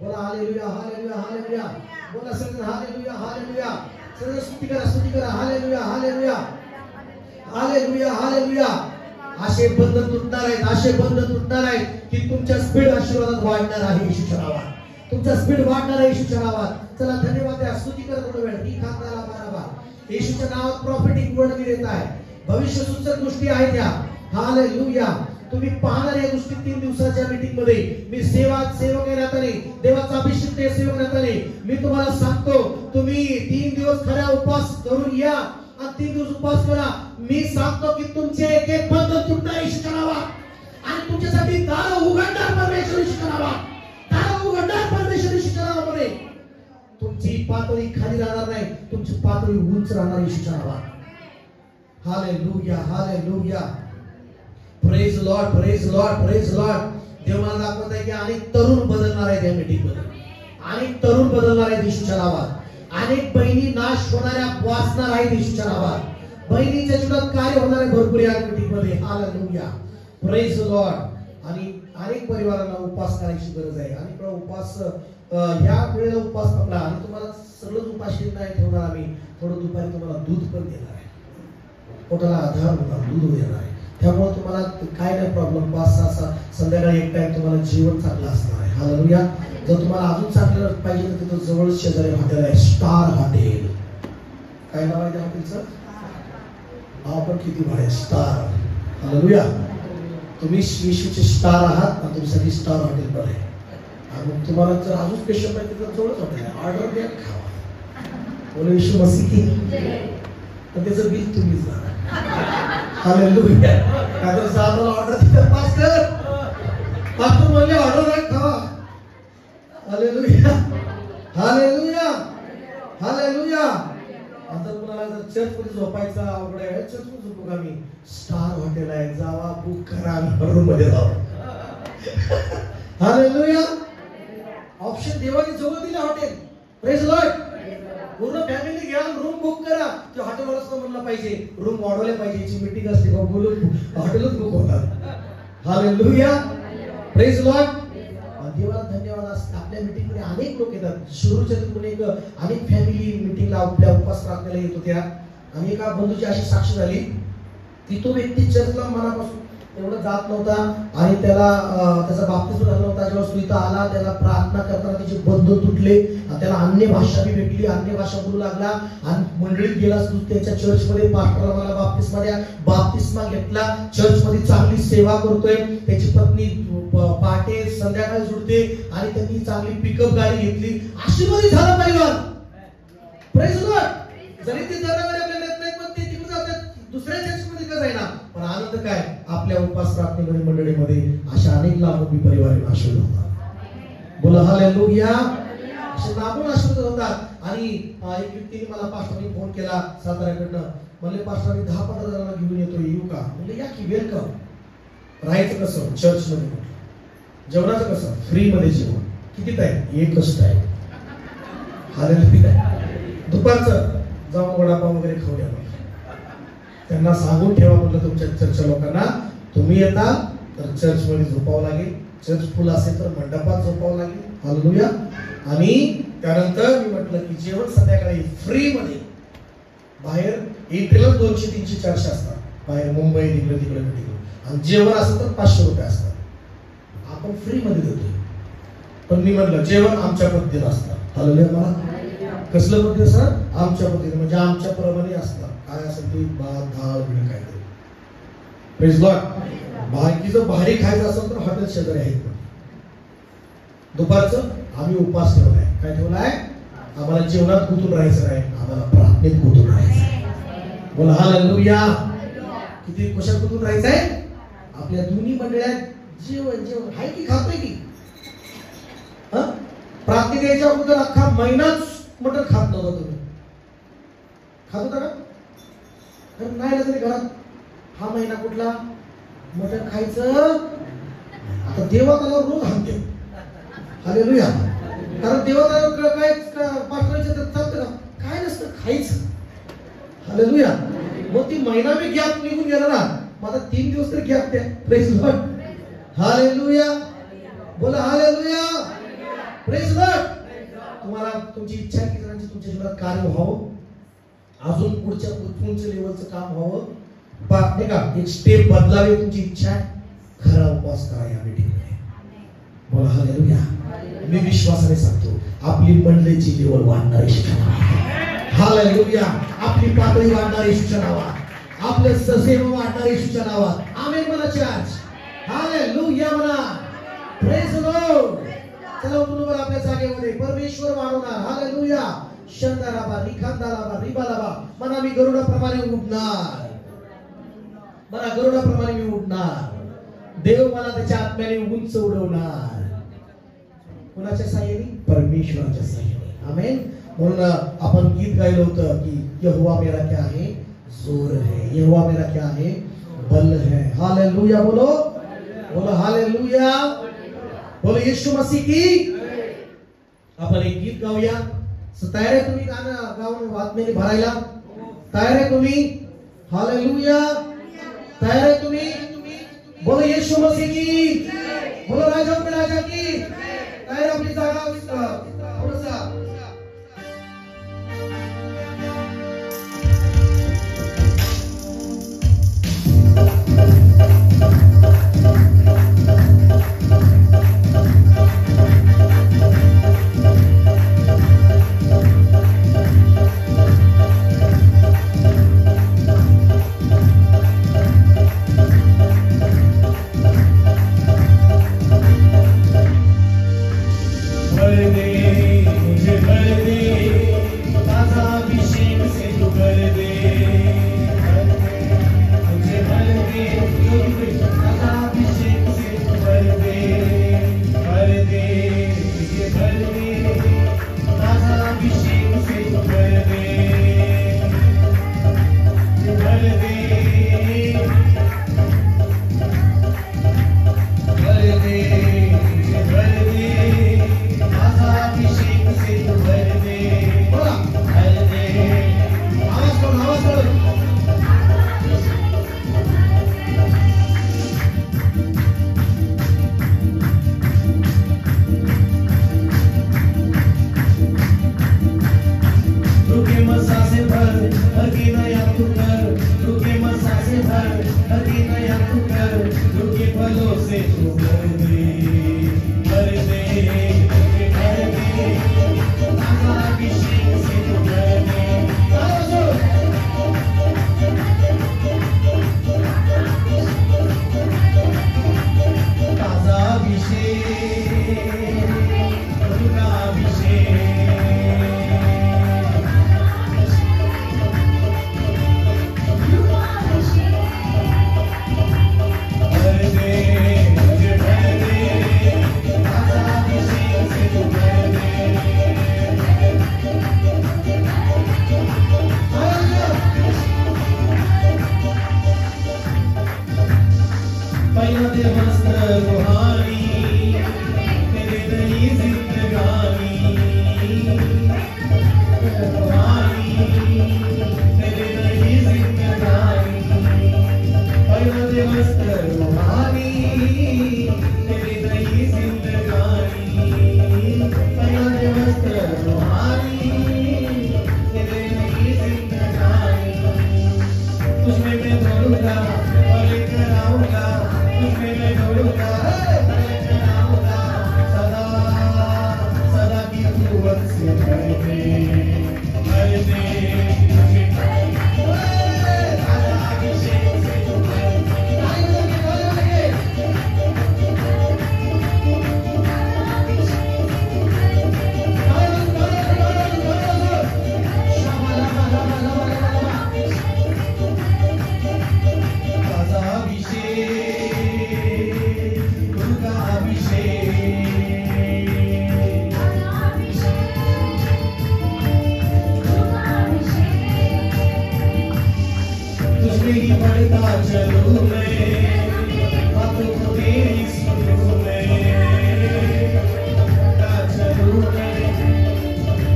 बोला हालेलुया, हालेलुया, हालेलुया. बोला सगळं हालेलुया, हालेलुया. सगळं स्तुती करा, स्तुती करा. Hallelujah, hallelujah, hallelujah, hallelujah. असे बंधन तुटणार आहेत, असे बंधन तुटणार आहेत की तुमच्या स्पीड आशीर्वादात वाढणार आहे येशूच्या नावात. तुमचा स्पीड वाढणार आहे येशूच्या नावात. चला धन्यवाद द्या, स्तुती करा थोडा वेळ. ही खाताला बरोबर येशूच्या नावात प्रॉफिटिक वर्ड मी देत आहे. भविष्य सूचक गोष्टी आहेत या. हालेलुया. तुम्ही पाहणार या गोष्टी 3 दिवसाच्या मीटिंग मध्ये. मी सेवक या नात्याने, देवाचा अभिषेक सेवक नात्याने मी तुम्हाला सांगतो तुम्ही 3 दिवस खऱ्या उपवास करून या आणि 3 दिवस उपवास करा. मी सांगतो की तुमचे एक एक बंधन तुटणार येशूच्या नावात आणि तुमच्यासाठी दार उघडणार परमेश्वर येशूच्या नावात. दार उघडणार परमेश्वर येशूच्या नावामध्ये. तुमची पातळी खाली राहणार नाही, तुमची पातळी उंच राहणार येशूच्या नावात. Hallelujah, hallelujah. Praise Lord, praise Lord, praise Lord. देव मला दाखवत आहे की अनेक तरुण बदलणार आहेत या मीटिंग मध्ये. अनेक तरुण बदलणार आहेत येशूच्या नावात. अनेक बहिणी नाश होणाऱ्या वाचणार आहेत येशूच्या नावात. बहिणीच्या जीवनात कार्य होणार आहे भरपूर या मीटिंग मध्ये. Hallelujah, praise Lord. आणि अनेक परिवारांना उपवास करायची गरज आहे. आणि उपवास या वेळेला उपवास पकडा आणि तुम्हाला सगळं उपाशी नाही ठेवणार. आम्ही थोडं दुपारी तुम्हाला दूध पण देणार आहे. पोटाला आधार होणार, दूध देणार आहे. त्यामुळे तुम्हाला काय नाही प्रॉब्लेम. 5-6 संध्याकाळी एक टाइम तुम्हाला जेवण चांगलं असणार आहे. हालेलुया. जर तुम्हाला अजून चांगलं पाहिजे तर तिथं जवळ शेजारी हॉटेल आहे, स्टार हॉटेल. काय नाव आहे त्या हॉटेलचं? नाव पण किती भारी, स्टार. हालेलुया. तुम्ही येशूचे स्टार आहात आणि तुमच्यासाठी स्टार हॉटेल पण आहे. आणि तुम्हाला जर अजून स्पेशल पाहिजे तर जवळच हॉटेल आहे. ऑर्डर द्या, खावा. बोला येशू मसीह की. पण त्याचं बिल तुम्हीच द्या. हालेलुया. नाहीतर साधारण ऑर्डर दिलं पास्टर म्हणले ऑर्डर आहे, खावा. Hallelujah, hallelujah, hallelujah. आता कुणाला जर चर्च मध्ये झोपायचा अवघड आहे, चर्च मध्ये झोपू का? मी स्टार हॉटेल आहे, जावा बुक करा, रूम मध्ये जाऊ. हालेलुया. ऑप्शन देवाने जवळ दिले हॉटेल. Praise Lord. पूर्ण फॅमिली घ्या, रूम बुक करा. ते हॉटेलवरच म्हणलं पाहिजे रूम वाढवल्या पाहिजे. याची मीटिंग असते का बोलून हॉटेलच बुक होतात. Hallelujah, praise Lord. देवाला धन्यवाद. आपल्या मीटिंग मध्ये अनेक लोक येतात. शिरूरच्या तिकडून अनेक फॅमिली मीटिंगला आपल्या उपवास प्रार्थनेला येत होत्या. आणि एका बंधूची अशी साक्ष झाली की तो व्यक्ती चर्चला मनापासून एवढं जात नव्हता आणि त्याला त्याचा बाप्तिस्म झाला नव्हता. जेव्हा तो इथं आला त्याला प्रार्थना करताना त्याचे बंधन तुटले आणि त्याला अन्य भाषा बी भेटली, अन्य भाषा बोलू लागला आणि मंडळीत गेला त्याच्या चर्चमध्ये. पास्टरला मला बाप्तिस्मा घेतला, चर्चमध्ये चांगली सेवा करतोय. त्याची पत्नी पहाटे संध्याकाळी जुळते आणि त्यांनी चांगली पिकअप गाडी घेतली. आशीर्वादित झाला परिवार. Praise God. जरी ते दरवेळी आपल्याला येत नाही पण ते तिकडे जातात दुसऱ्या चर्चमध्ये का जाईना, पण आनंद काय आपल्या उपास प्रार्थनेमध्ये मंडळीमध्ये अशा अनेक लांबी परिवार आशीर्वाद होतात. बोला हालेलुया. असे लांबून आशीर्वाद होतात. आणि एक व्यक्तीने मला पास्टरनी फोन केला साताऱ्याकडनं, म्हणले पास्टरनी 10-15 जणांना घेऊन येऊ का? म्हणजे या की वेलकम. राहायचं कसं? चर्च मध्ये. जेवणाचं कसं? फ्री मध्ये जेवण. किती टाइम? एकच टाइम. हालेलुया. दुपारचं जाऊन वडापाव वगैरे खाऊ द्या. त्यांना सांगून ठेवा म्हटलं तुमच्या चर्चच्या लोकांना, तुम्ही येता तर चर्च मध्ये झोपावं लागेल, चर्च फुल असेल तर मंडपात झोपावं लागेल. हालेलुया. आणि त्यानंतर मी म्हटलं की जेवण संध्याकाळी फ्री मध्ये. बाहेर एंट्रीला 200-300-400 असतात बाहेर मुंबई तिकडे तिकडे तिकडे, आणि जेवण असेल तर 500 रुपये असतात. आपण फ्री मध्ये देतोय. पण मी म्हटलं जेवण आमच्या पद्धतीने असतं. हालेलुया. मला कसलं पद्धती सर? आमच्या पद्धतीने, म्हणजे आमच्या प्रमाणे असतात. काय असेल ते भात डाळ वगैरे काय ते. Praise Lord. बाकीचं भारी खायचं असेल तर हॉटेल शेजारी आहेत. दुपारचं आम्ही उपास ठेवलाय. काय ठेवलाय? आम्हाला जेवणात गुंतून राहायचं नाही, आम्हाला प्रार्थनेत गुंतून राहायचं. बोला हालेलुया. किती कशात गुंतून राहायचंय? आपल्या दोन्ही मंडळात जेवण हाय की खातोय की? प्रार्थने द्यायच्या अगोदर अख्खा महिनाच मटण खात नव्हता तुम्ही. खात होता का? नाही तरी घरात हा महिना कुठला मटण खायचं. आता देवात आल्यावर रोज हाणते. हालेलुया. कारण देवात आल्यावर काय पाठवायचं तर चालतं का? काय नसतं, खायचं. हालेलुया. मग ती महिना बी गॅप निघून गेला ना, मला 3 दिवस तरी गॅप द्या. Praise Lord. हालेलुया. बोला हालेलुया. Praise Lord. तुम्हाला तुमची इच्छा आहे की जणांची तुमच्या जीवनात कार्य व्हावं, अजून पुढच्या लेवलचं काम व्हावं, नाही का, एक स्टेप बदलावे, तुमची इच्छा आहे. खरा उपवास करा या मीटिंगमध्ये. बोला हालेलुया. मी विश्वासाने सांगतो आपली मंडळीची लेवल वाढणारी सूचना. हालेलुया. आपली पातळी वाढणारी सूचना, आपलं सेवा वाढणारी सूचना. आमेन म्हणा चर्च. हालेलुया म्हणा. Praise Lord. चला उठून आपल्या जागेमध्ये परमेश्वर वाढवणार. हालेलुया. शंदाराबा रिखांदाराबा रिबालाबा. म्हणा मी गरुडाप्रमाणे उडणार. म्हणा गरुडाप्रमाणे मी उडणार. देव मला त्याच्या आत्म्याने उंच उडवणार. कुणाच्या साह्याने? परमेश्वराच्या साह्याने. आमेन. म्हणून आपण गीत गायलं होतं की यहोवा मेरा क्या है? जोर है. यहोवा मेरा क्या है? बल है. हालेलुया. बोलो बोलो हालेलुया. बोलो यीशु मसीह की. आपण एक गीत गाऊया. तयार आहे तुम्ही गाणं गाऊन आत्म्याने भरायला? तयार आहे तुम्ही? हालेलुया. तयार आहे तुम्ही? बोलो यीशु मसीह की. बोलो राजा की. तयार आपली जागा थोडंसं अति नया तू कर, झुके फलों से तू भर दे, ताजा अभिषेक से तू भर दे। ताजा अभिषेक, तुझा अभिषेक, भर दे, मुझे भर दे, ताजा अभिषेक से तू भर दे। पहना दे वस्त्र रूहानी, तेरे नई जिंदगानी, रूहानी, तेरे नई जिंदगानी। पहना दे वस्त्र रूहानी, तेरे नई जिंदगानी। पहना दे वस्त्र रूहानी, तेरे नई जिंदगानी। तुझमें मैं दौड़ूंगा और लेकर आऊंगा, तुझमें मैं दौड़ूंगा और लेकर आऊंगा, सदा सदा की कुव्वत से भर दे, भर दे, मुझे ताजा अभिषेक से तू भर दे। ताजा अभिषेक, तुझा अभिषेक, तुझमें ही बढ़ता चलूं मैं, बातों को तेरी सुनूं मैं, बढ़ता चलूं मैं,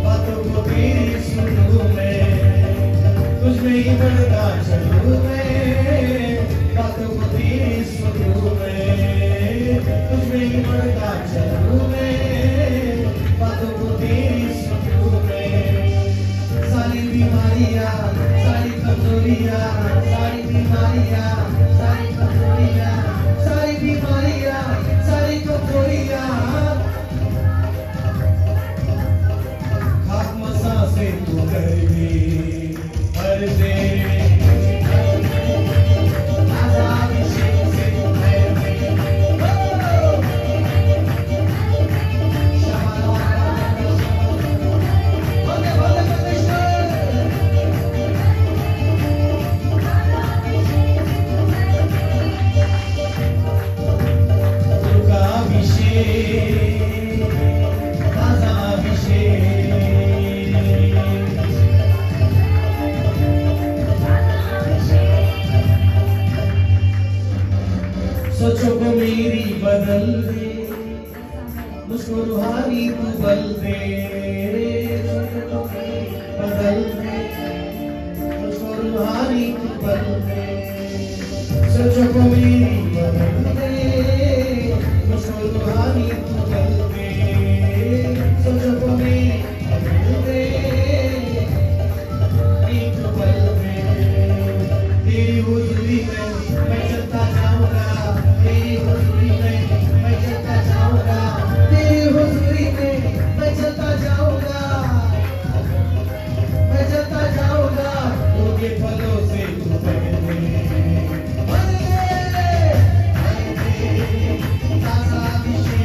बातों को तेरी सुनूं मैं। तुझमें ही बढ़ता चलूं मैं, बातों को तेरी सुनूं मैं। तुझमें ही बढ़ता चलूं मैं, बातों को तेरी सुनूं मैं। सारी बीमारियां, सारी कमजोरियां, सारी बीमारियां, सारी कमजोरियां, सारी बीमारियां, सारी कमजोरियां, खाक मसा से तू कर दे, भर दे, ताजा अभिषेक से तू भर दे। तुझा अभिषेक, ताजा अभिषेक, सोचों को मेरी बदल दे, मुझको रूहानी तू बल दे, सोचों को मेरी बदल दे, मुझको रूहानी तू बल दे। सोचों को मेरी बदल दे, मुझको रूहानी तू बल दे। सोचों को मेरी बदल दे, तू बल दे। तेरी हुजूरी में मैं चलता जाऊंगा, तेरी हुजूरी में मैं चलता जाऊंगा, तेरी हुजूरी में मैं चलता जाऊंगा, मैं चलता जाऊंगा। उनके फलों से तू भर दे, भर दे, भर दे, ताजा अभिषेक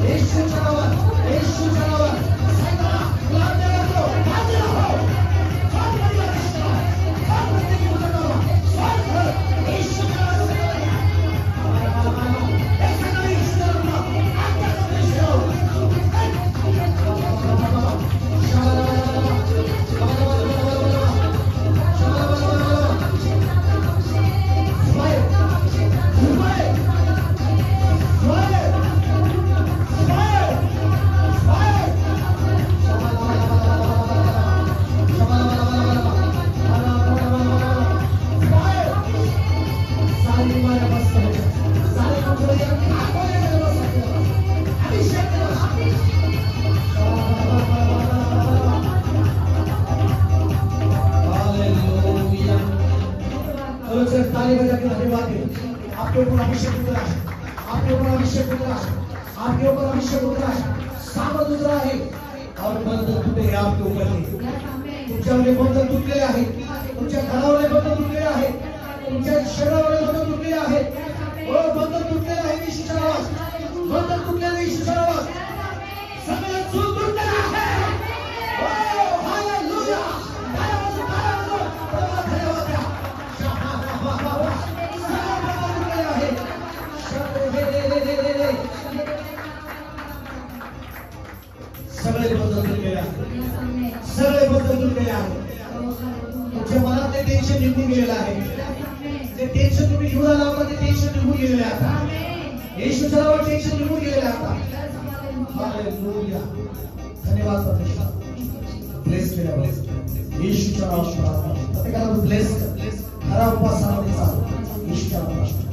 येशूच्या नावात, येशूच्या नावात सैताना लागले नको, लागले नको. स्वार मध्ये येशूच्या नावात, स्वार मध्ये येशूच्या नावात, स्वार कर येशूच्या नावात. आपके ऊपर अभिषेक उतरा है, आपके ऊपर अभिषेक उतरा है, आपके ऊपर अभिषेक उतरा है, सामर्थ उतरा है और बंधन तुटे आपके ऊपर नहीं. तुमच्यावरले बंधन तुटलेले आहे, तुमच्या घरावरले बंधन तुटलेले आहे, तुमच्या शरीरावरले बंधन तुटलेले आहे. ओ बंधन तुटलेले आहे येशूच्या नावात, बंधन तुटलेले येशूच्या नावात, सगळे चूल तुटलेले आहे. ओ हालेलुया. सगळे बदल तुटलेले आहे, सगळे बदल तुटलेले आहे. तुमच्या मनातले टेन्शन निघून गेलेलं आहे. जे टेन्शन तुम्ही घेऊन आला होता ते टेन्शन निघून गेलेले आहे आता. येशूच्या नावात टेन्शन निघून गेलेले आहे आता. हालेलुया. धन्यवाद परमेश्वर. ब्लेस केला, ब्लेस येशूच्या नावात. प्रत्येकाला ब्लेस कर. खरा उपासनामध्ये चालू येशूच्या नावात.